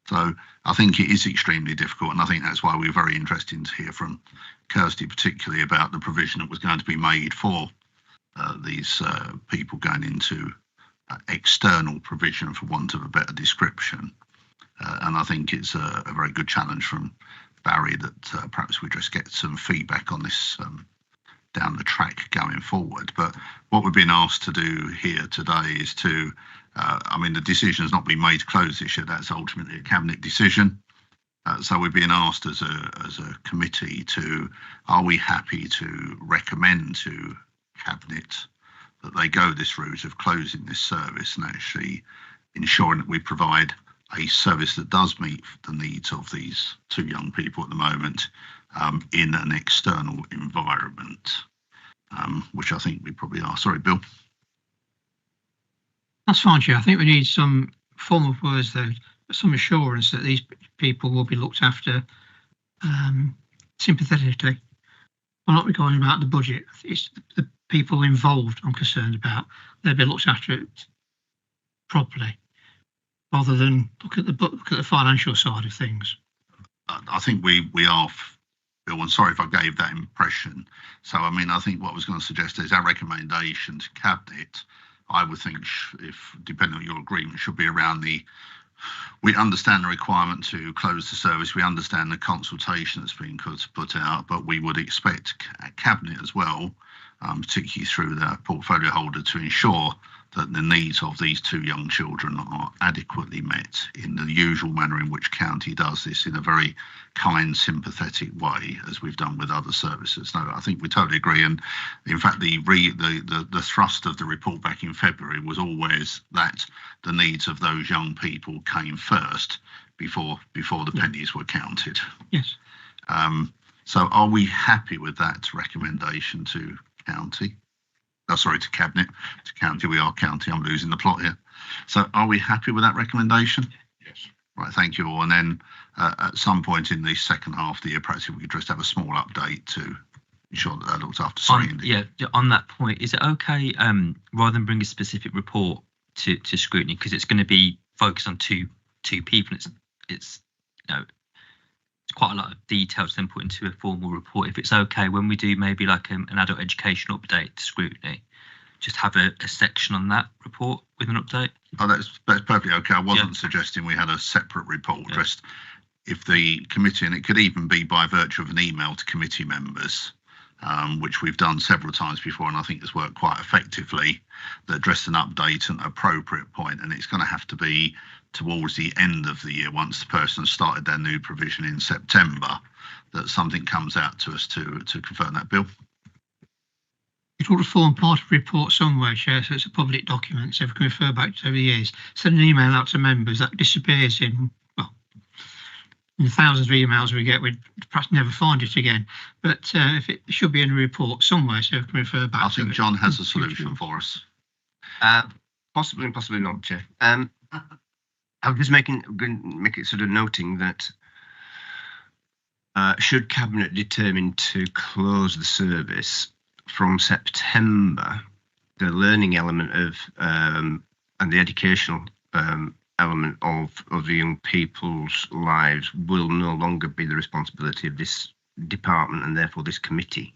So I think it is extremely difficult, and I think that's why we're very interested to hear from Kirsty, particularly about the provision that was going to be made for these people going into external provision, for want of a better description. And I think it's a very good challenge from Barry that perhaps we just get some feedback on this down the track going forward. But what we've been asked to do here today is to, the decision has not been made to close this year. That's ultimately a cabinet decision. So we're being asked as a committee to, are we happy to recommend to cabinet that they go this route of closing this service and actually ensuring that we provide a service that does meet the needs of these 2 young people at the moment in an external environment, which I think we probably are. Sorry, Bill. That's fine, Chair. I think we need some form of words, though, some assurance that these people will be looked after sympathetically. I'm not regarding about the budget. It's the people involved I'm concerned about. They'll be looked after it properly, rather than look at the financial side of things. I think we are, Bill, and sorry if I gave that impression. So, I think what I was going to suggest is our recommendation to cabinet, I would think, if depending on your agreement, should be around we understand the requirement to close the service. We understand the consultation that's been put out, but we would expect cabinet as well, particularly through the portfolio holder, to ensure that the needs of these 2 young children are adequately met in the usual manner in which county does this, in a very kind, sympathetic way, as we've done with other services. No, I think we totally agree. And in fact, the thrust of the report back in February was always that the needs of those young people came first before the pennies were counted. Yes. So are we happy with that recommendation to county? To cabinet. To county, we are county. I'm losing the plot here. So are we happy with that recommendation? Yes. Right, thank you all. And then at some point in the second half of the year, perhaps we could just have a small update to ensure that looked after. On that point, is it okay, rather than bring a specific report to scrutiny, because it's going to be focused on two people, it's quite a lot of detail to then put into a formal report. If it's okay, when we do maybe like an adult education update to scrutiny, just have a section on that report with an update. Oh, that's perfectly okay. I wasn't suggesting we had a separate report. Yeah. Just if the committee, and it could even be by virtue of an email to committee members, which we've done several times before, and I think has worked quite effectively, that address an update at an appropriate point, and it's going to have to be towards the end of the year, once the person started their new provision in September, that something comes out to us to confirm that, Bill. It ought to form part of a report somewhere, Chair, so it's a public document, so we can refer back to over the years. Send an email out to members, that disappears in and thousands of emails we get, we'd perhaps never find it again. But if it should be in a report somewhere, so we can refer back I to think it. John has a solution for us. Possibly and possibly not, Chair. I'm just make it sort of noting that should Cabinet determine to close the service from September, the learning element of and the educational element of the young people's lives will no longer be the responsibility of this department and therefore this committee.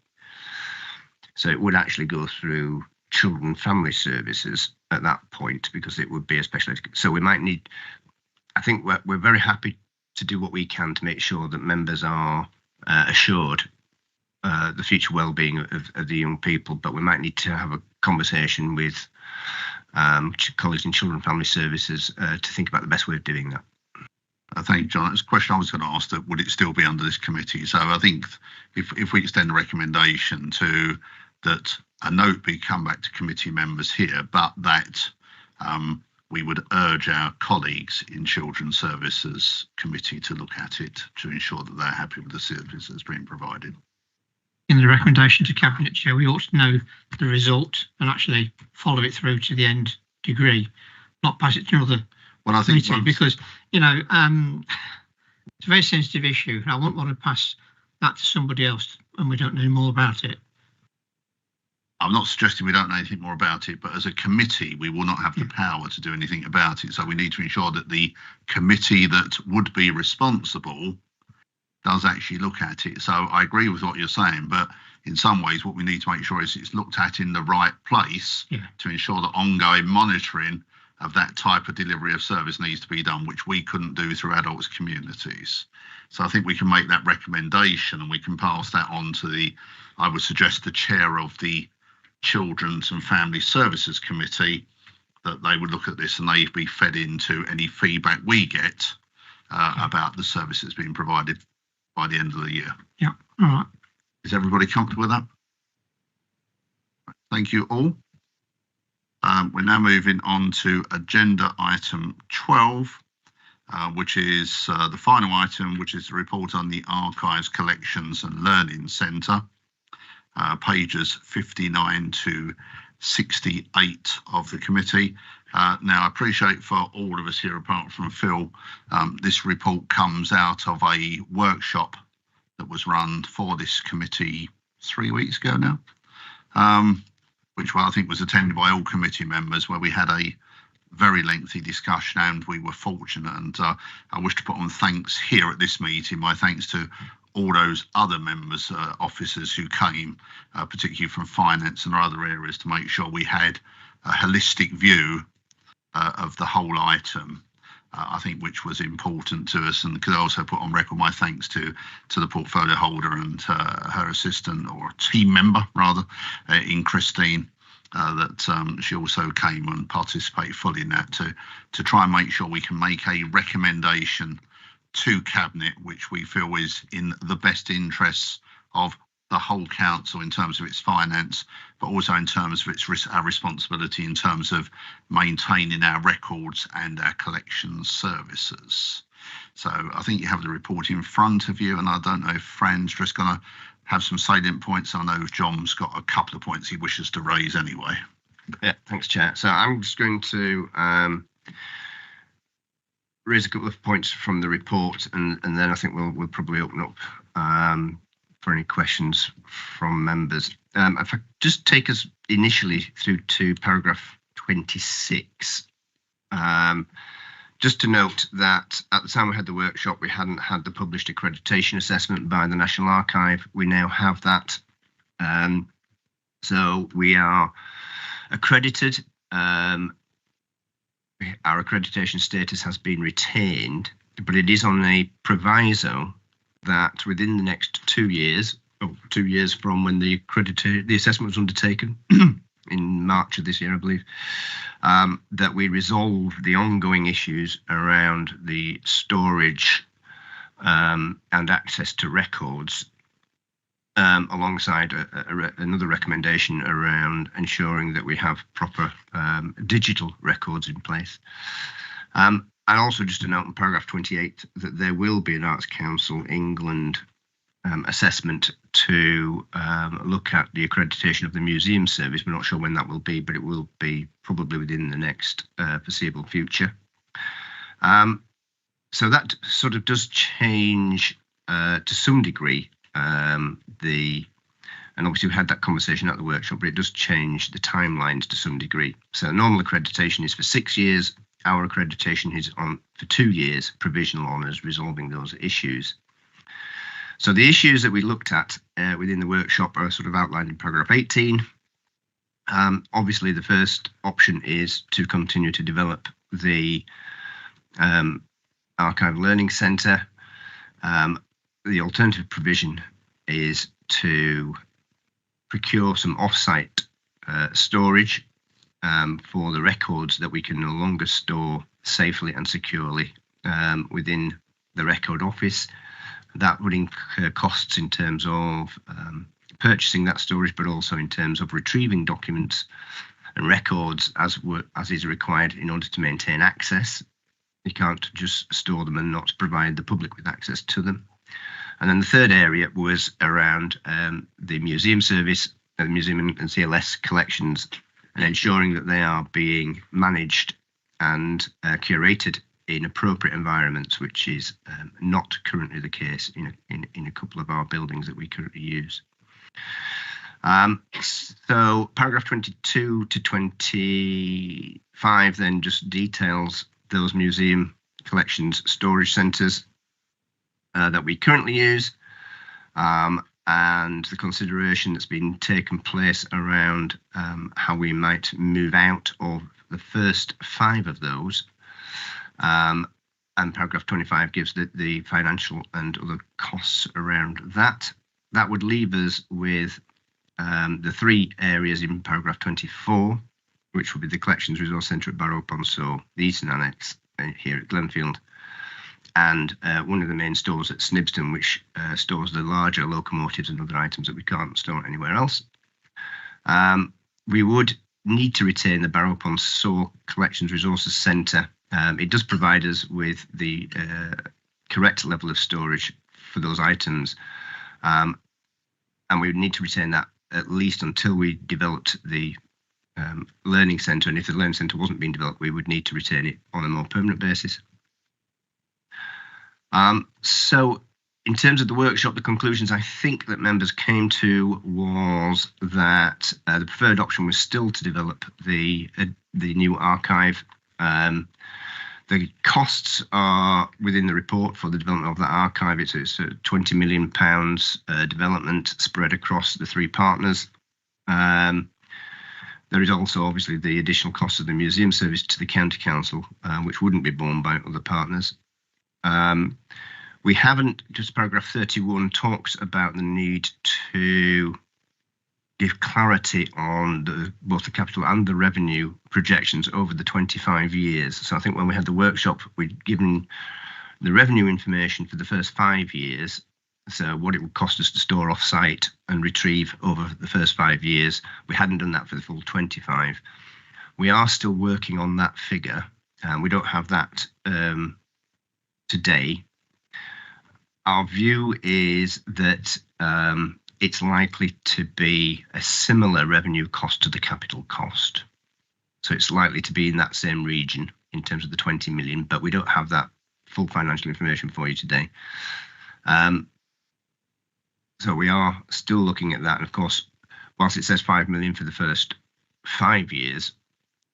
So it would actually go through Children and Family Services at that point, because it would be a special education. So we might need, I think we're very happy to do what we can to make sure that members are assured the future well-being of the young people, but we might need to have a conversation with colleagues in Children and Family Services to think about the best way of doing that. Thank you, John. It's a question I was going to ask, that would it still be under this committee? So I think if we extend the recommendation to that a note be come back to committee members here, but that we would urge our colleagues in Children's Services Committee to look at it to ensure that they're happy with the service that's being provided. In the recommendation to Cabinet Chair, we ought to know the result and actually follow it through to the end degree, not pass it to another meeting, because, you know, it's a very sensitive issue. I wouldn't want to pass that to somebody else and we don't know more about it. I'm not suggesting we don't know anything more about it, but as a committee, we will not have the power to do anything about it. So we need to ensure that the committee that would be responsible does actually look at it. So I agree with what you're saying, but in some ways, what we need to make sure is it's looked at in the right place to ensure that ongoing monitoring of that type of delivery of service needs to be done, which we couldn't do through adults communities. So I think we can make that recommendation and we can pass that on to the, I would suggest, the chair of the Children's and Family Services Committee, that they would look at this and they'd be fed into any feedback we get about the services being provided by the end of the year. Yeah, all right. Is everybody comfortable with that? Thank you all. We're now moving on to agenda item 12, which is the final item, which is the report on the Archives, Collections and Learning Centre, pages 59 to 68 of the committee. Now, I appreciate for all of us here, apart from Phil, this report comes out of a workshop that was run for this committee 3 weeks ago now, which I think was attended by all committee members, where we had a very lengthy discussion and we were fortunate. And I wish to put on thanks here at this meeting, my thanks to all those other members, officers who came, particularly from finance and other areas, to make sure we had a holistic view of the whole item, I think, which was important to us. And could also put on record my thanks to the portfolio holder and her assistant, or team member rather, in Christine, that she also came and participated fully in that to try and make sure we can make a recommendation to Cabinet, which we feel is in the best interests of the whole council in terms of its finance, but also in terms of our responsibility in terms of maintaining our records and our collections services. So I think you have the report in front of you, and I don't know if Fran's just going to have some salient points. I know John's got a couple of points he wishes to raise anyway. Yeah, thanks, Chair. So I'm just going to raise a couple of points from the report, and then I think we'll probably open up for any questions from members. If I just take us initially through to paragraph 26, just to note that at the time we had the workshop, we hadn't had the published accreditation assessment by the National Archive. We now have that. So we are accredited. Our accreditation status has been retained, but it is on a proviso that within the next 2 years, or 2 years from when the assessment was undertaken in March of this year, I believe, that we resolve the ongoing issues around the storage and access to records, alongside another recommendation around ensuring that we have proper digital records in place. And also just to note in paragraph 28 that there will be an Arts Council England assessment to look at the accreditation of the museum service. We're not sure when that will be, but it will be probably within the next foreseeable future. So that sort of does change to some degree and obviously we had that conversation at the workshop, but it does change the timelines to some degree. So normal accreditation is for 6 years. Our accreditation is on for 2 years, provisional honours, resolving those issues. So the issues that we looked at within the workshop are sort of outlined in paragraph 18. Obviously, the first option is to continue to develop the Archive Learning Centre. The alternative provision is to procure some off-site storage for the records that we can no longer store safely and securely within the record office. That would incur costs in terms of purchasing that storage, but also in terms of retrieving documents and records as is required in order to maintain access. You can't just store them and not provide the public with access to them. And then the third area was around the museum service, the museum and CLS collections, and ensuring that they are being managed and curated in appropriate environments, which is not currently the case in a couple of our buildings that we currently use. So paragraph 22 to 25 then just details those museum collections storage centres that we currently use, and the consideration that's been taken place around how we might move out of the first 5 of those. And paragraph 25 gives the financial and other costs around that. That would leave us with the 3 areas in paragraph 24, which would be the Collections Resource Centre at Barrow-upon-Soar, the Eastern Annex here at Glenfield, and one of the main stores at Snibston, which stores the larger locomotives and other items that we can't store anywhere else. We would need to retain the Barrow-upon-Soar Collections Resources Centre. It does provide us with the correct level of storage for those items, and we would need to retain that at least until we developed the learning centre, and if the learning centre wasn't being developed, we would need to retain it on a more permanent basis. So in terms of the workshop, the conclusions I think that members came to was that the preferred option was still to develop the new archive. The costs are within the report for the development of that archive. It's a £20 million development spread across the 3 partners. There is also obviously the additional cost of the museum service to the county council, which wouldn't be borne by other partners. We haven't, just paragraph 31 talks about the need to give clarity on both the capital and the revenue projections over the 25 years. So I think when we had the workshop, we'd given the revenue information for the first 5 years, so what it would cost us to store off-site and retrieve over the first 5 years. We hadn't done that for the full 25. We are still working on that figure, and we don't have that today. Our view is that it's likely to be a similar revenue cost to the capital cost. So it's likely to be in that same region in terms of the 20 million, but we don't have that full financial information for you today. So we are still looking at that. And of course, whilst it says 5 million for the first 5 years,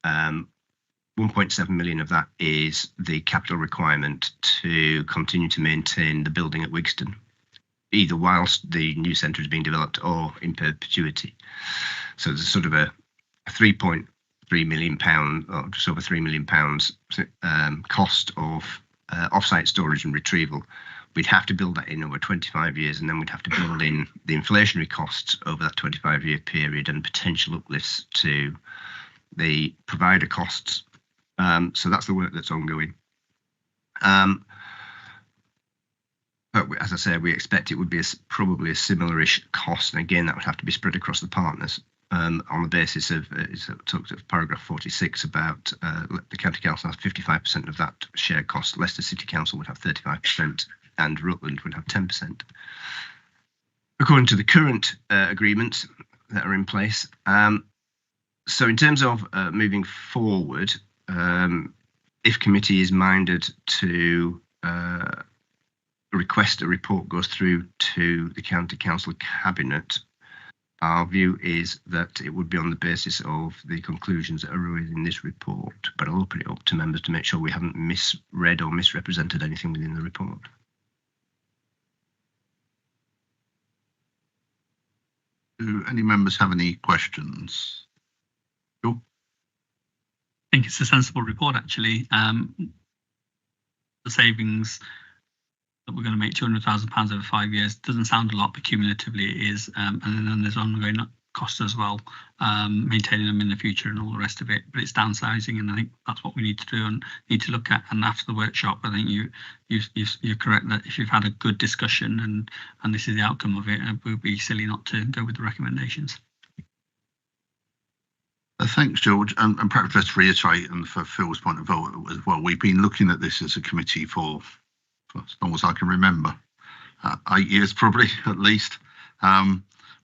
1.7 million of that is the capital requirement to continue to maintain the building at Wigston, either whilst the new centre is being developed or in perpetuity. So there's sort of a £3.3 million, or just over £3 million cost of off-site storage and retrieval. We'd have to build that in over 25 years, and then we'd have to build in the inflationary costs over that 25-year period and potential uplifts to the provider costs. So that's the work that's ongoing. But as I say, we expect it would be probably a similar-ish cost, and again, that would have to be spread across the partners. on the basis of it talks of paragraph 46 about the county council has 55% of that shared cost. Leicester City Council would have 35% and Rutland would have 10%. According to the current agreements that are in place. So in terms of moving forward, if committee is minded to request a report goes through to the county council cabinet, our view is that it would be on the basis of the conclusions that are in this report, but I'll open it up to members to make sure we haven't misread or misrepresented anything within the report. Do any members have any questions? Sure. I think it's a sensible report, actually. The savings that we're going to make £200,000 over 5 years doesn't sound a lot, but cumulatively it is. And then there's ongoing costs as well, maintaining them in the future and all the rest of it. But it's downsizing, and I think that's what we need to do and need to look at. And after the workshop, I think you're correct that if you've had a good discussion and this is the outcome of it, it would be silly not to go with the recommendations. Thanks, George. And perhaps just to reiterate, and for Phil's point of view as well, we've been looking at this as a committee for as long as I can remember, 8 years probably at least.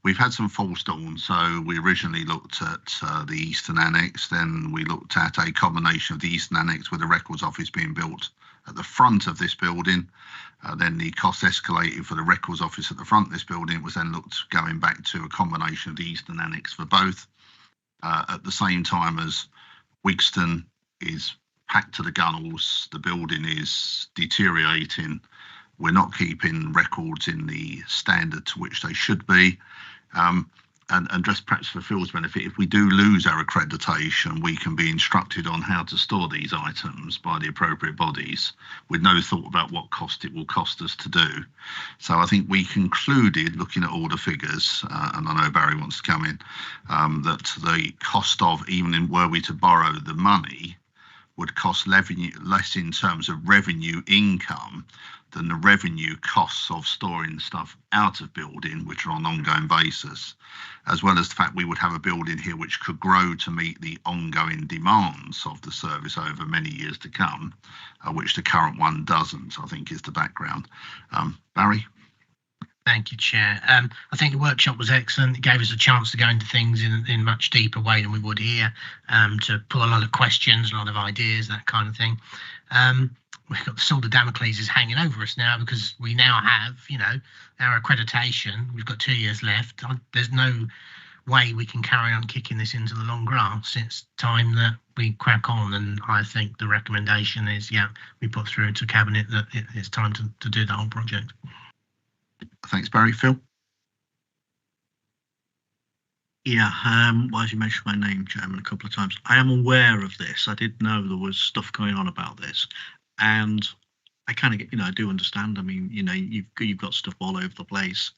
We've had some false dawns. So we originally looked at the Eastern Annex, then we looked at a combination of the Eastern Annex with the Records Office being built at the front of this building. Then the cost escalated for the Records Office at the front of this building. It was then looked going back to a combination of the Eastern Annex for both. At the same time as Wigston is packed to the gunnels, the building is deteriorating. We're not keeping records in the standard to which they should be. And just perhaps for Phil's benefit, if we do lose our accreditation, we can be instructed on how to store these items by the appropriate bodies with no thought about what cost it will cost us to do. So I think we concluded, looking at all the figures, and I know Barry wants to come in, that the cost of, even in were we to borrow the money, would cost less in terms of revenue income than the revenue costs of storing stuff out of building, which are on an ongoing basis, as well as the fact we would have a building here which could grow to meet the ongoing demands of the service over many years to come, which the current one doesn't, I think is the background. Barry? Thank you, Chair. I think the workshop was excellent. It gave us a chance to go into things in a much deeper way than we would here, to pull a lot of questions, a lot of ideas, that kind of thing. We've got the sword of Damocles is hanging over us now because we now have, our accreditation. We've got 2 years left. There's no way we can carry on kicking this into the long grass. It's time that we crack on, and I think the recommendation is, we put through to Cabinet that it's time to do the whole project. Thanks, Barry. Phil? Yeah, well, as you mentioned my name, Chairman, a couple of times, I am aware of this. I did know there was stuff going on about this, and I kind of get, I do understand. I mean, you've got stuff all over the place,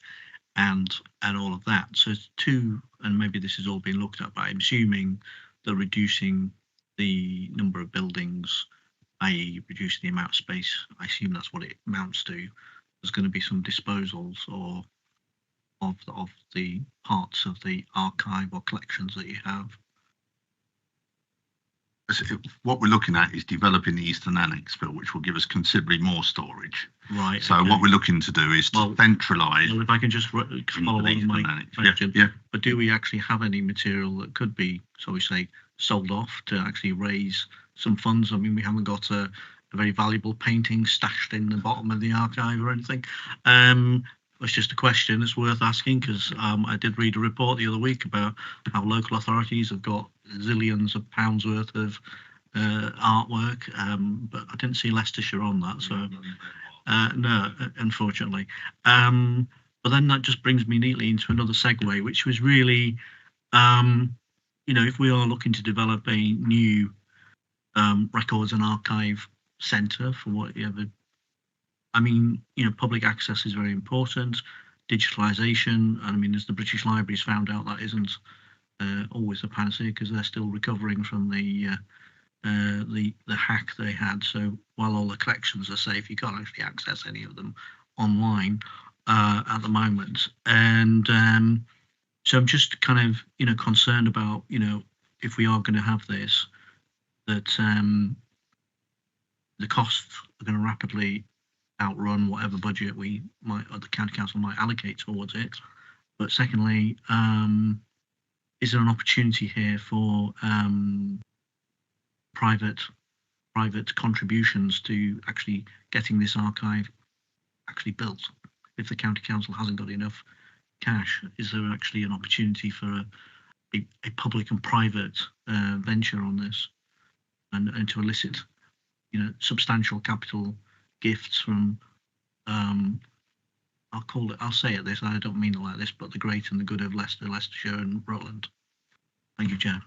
and all of that. So and maybe this has all been looked at, but I'm assuming they're reducing the number of buildings, i.e., reducing the amount of space. I assume that's what it amounts to. There's going to be some disposals or of the parts of the archive or collections that you have. What we're looking at is developing the Eastern Annex, Phil, which will give us considerably more storage. Right. So what we're looking to do is to centralise. Well, if I can just follow on my question. Yeah. But do we actually have any material that could be, so we say, sold off to actually raise some funds? I mean, we haven't got a very valuable painting stashed in the bottom of the archive or anything. It's just a question it's worth asking, because I did read a report the other week about how local authorities have got zillions of pounds worth of artwork, but I didn't see Leicestershire on that, so no, unfortunately. But then that just brings me neatly into another segue, which was really, if we are looking to develop a new records and archive centre for whatever, I mean, public access is very important. Digitalisation, and I mean, as the British Library's found out, that isn't always a panacea, because they're still recovering from the hack they had. So while all the collections are safe, you can't actually access any of them online at the moment. And So I'm just kind of, concerned about, if we are going to have this, that the costs are going to rapidly outrun whatever budget we might, or the county council might allocate towards it. But secondly, is there an opportunity here for private contributions to actually getting this archive actually built? If the county council hasn't got enough cash, is there actually an opportunity for a public and private venture on this, and to elicit, substantial capital gifts from, I'll say it this, I don't mean it like this, but the great and the good of Leicester, Leicestershire and Rutland. Thank you, Chair.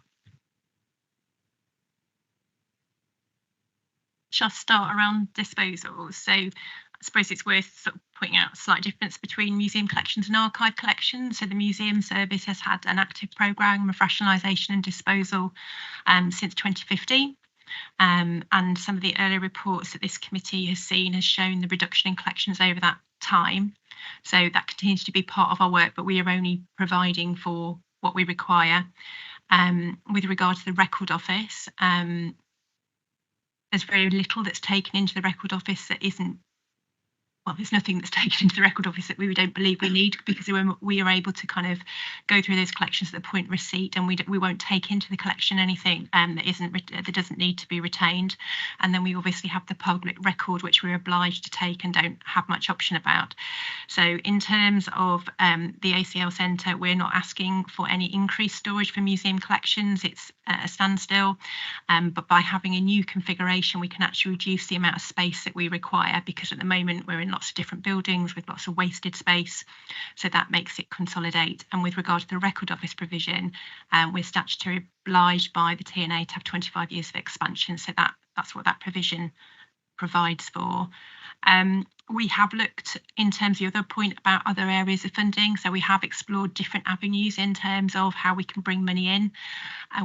Shall I start around disposal? So I suppose it's worth sort of pointing out a slight difference between museum collections and archive collections. So the museum service has had an active programme of rationalisation and disposal since 2015. And some of the earlier reports that this committee has seen has shown the reduction in collections over that time. So that continues to be part of our work, but we are only providing for what we require. With regard to the record office, there's very little that's taken into the record office that isn't, well, there's nothing that's taken into the record office that we don't believe we need, because we are able to kind of go through those collections at the point of receipt, and we won't take into the collection anything that doesn't need to be retained. And then we obviously have the public record, which we're obliged to take and don't have much option about. So in terms of the ACL Centre, we're not asking for any increased storage for museum collections. It's a standstill, but by having a new configuration, we can actually reduce the amount of space that we require, because at the moment we're in lots of different buildings with lots of wasted space, so that makes it consolidate. And with regard to the record office provision, we're statutory obliged by the TNA to have 25 years of expansion, so that's what that provision provides for. We have looked in terms of the other point about other areas of funding, so we have explored different avenues in terms of how we can bring money in.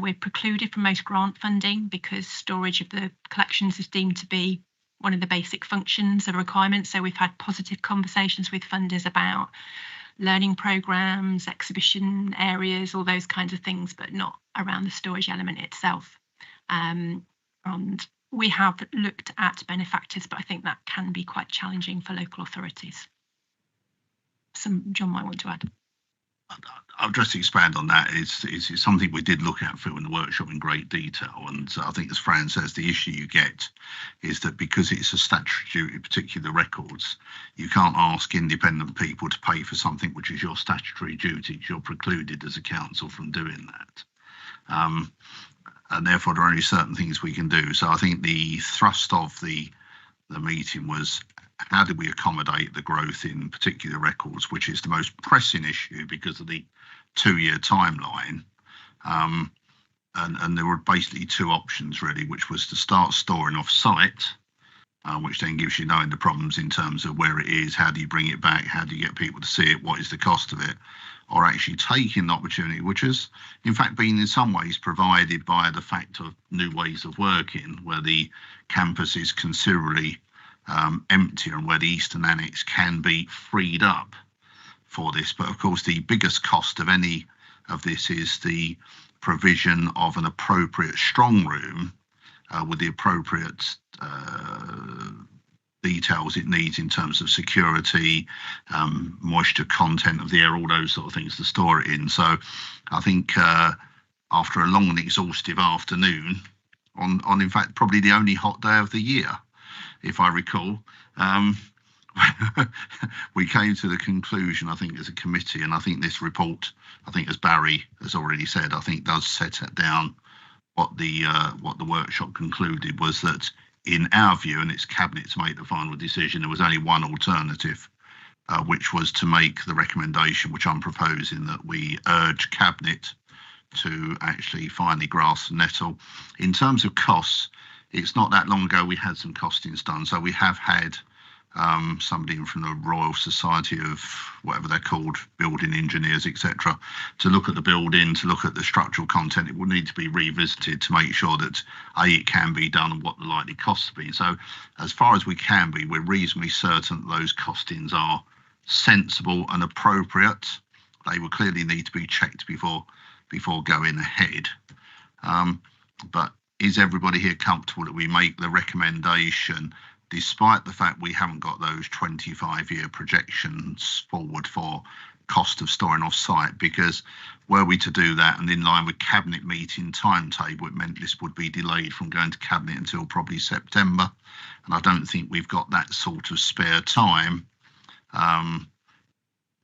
We're precluded from most grant funding because storage of the collections is deemed to be one of the basic functions of requirements. So we've had positive conversations with funders about learning programs, exhibition areas, all those kinds of things, but not around the storage element itself. And we have looked at benefactors, but I think that can be quite challenging for local authorities. John might want to add. I'll just expand on that. It's something we did look at through in the workshop in great detail. And I think, as Fran says, the issue you get is that because it's a statutory duty, particularly the records, you can't ask independent people to pay for something which is your statutory duty. You're precluded as a council from doing that. And therefore, there are only certain things we can do. So I think the thrust of the meeting was, how do we accommodate the growth in particular records, which is the most pressing issue because of the 2-year timeline. And there were basically two options really, which was to start storing off site, which then gives you knowing the problems in terms of where it is, how do you bring it back, how do you get people to see it, what is the cost of it, or actually taking the opportunity, which has in fact been in some ways provided by the fact of new ways of working, where the campus is considerably emptier and where the Eastern Annex can be freed up for this. But of course, the biggest cost of any of this is the provision of an appropriate strong room with the appropriate details it needs in terms of security, moisture content of the air, all those sort of things to store it in. So I think after a long and exhaustive afternoon on in fact probably the only hot day of the year, if I recall, we came to the conclusion, I think, as a committee, and I think this report, I think as Barry has already said, I think does set it down what the workshop concluded was that, in our view, and it's Cabinet to make the final decision, there was only one alternative, which was to make the recommendation, which I'm proposing, that we urge Cabinet to actually finally grasp the nettle. In terms of costs, it's not that long ago we had some costings done. So we have had somebody in from the Royal Society of whatever they're called, building engineers, etc., to look at the building, to look at the structural content. It will need to be revisited to make sure that it can be done and what the likely costs will be. So as far as we can be, we're reasonably certain that those costings are sensible and appropriate. they will clearly need to be checked before going ahead. But is everybody here comfortable that we make the recommendation, despite the fact we haven't got those 25-year projections forward for cost of storing off site? Because were we to do that, and in line with cabinet meeting timetable, it meant this would be delayed from going to cabinet until probably September, and I don't think we've got that sort of spare time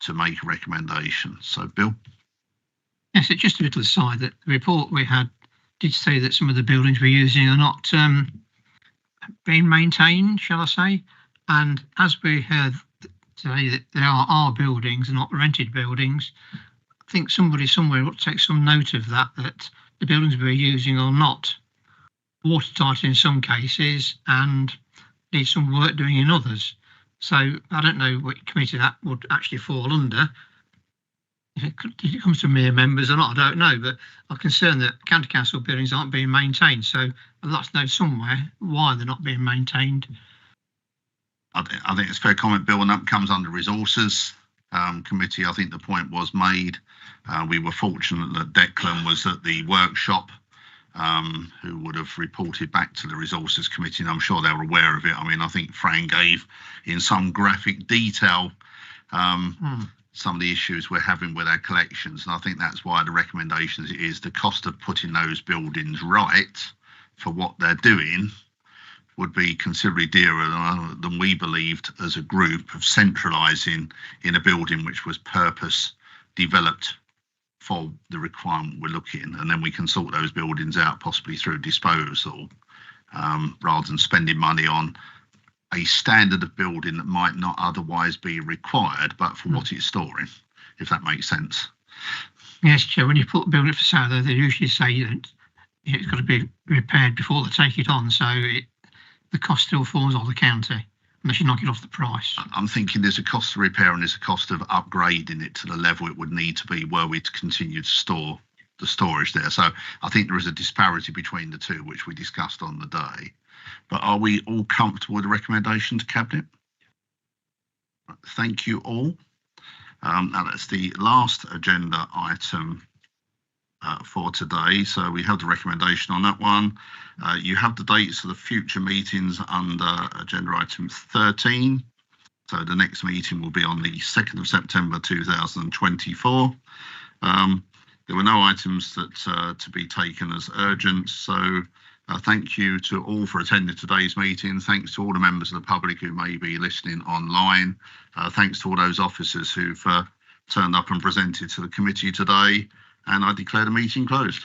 to make a recommendation. So, Bill? Yes, it's just a little aside that the report we had did say that some of the buildings we're using are not being maintained, shall I say, and as we heard today that there are our buildings and not rented buildings, I think somebody somewhere ought to take some note of that, that the buildings we're using are not watertight in some cases and need some work doing in others. So I don't know what committee that would actually fall under. If it comes to mere members or not, I don't know, but I'm concerned that county council buildings aren't being maintained. So I'd like to know somewhere why they're not being maintained. I think it's a fair comment, Bill, and that comes under resources committee. I think the point was made. We were fortunate that Declan was at the workshop, who would have reported back to the resources committee, and I'm sure they were aware of it. I mean, I think Fran gave in some graphic detail some of the issues we're having with our collections, and I think that's why the recommendations is the cost of putting those buildings right for what they're doing would be considerably dearer than we believed as a group of centralising in a building which was purpose developed for the requirement we're looking, and then we can sort those buildings out possibly through disposal, rather than spending money on a standard of building that might not otherwise be required, but for what it's storing, if that makes sense. Yes, Chair, when you put a building for sale, they usually say that it's got to be repaired before they take it on, so the cost still falls on the county, unless you knock it off the price. I'm thinking there's a cost of repair and there's a cost of upgrading it to the level it would need to be were we to continue to store the storage there. So I think there is a disparity between the two, which we discussed on the day. But are we all comfortable with the recommendation to Cabinet? Thank you all. Now that's the last agenda item for today. So we have the recommendation on that one. You have the dates of the future meetings under agenda item 13. So the next meeting will be on the 2nd of September 2024. There were no items that to be taken as urgent. So thank you to all for attending today's meeting. Thanks to all the members of the public who may be listening online. Thanks to all those officers who've turned up and presented to the committee today. And I declare the meeting closed.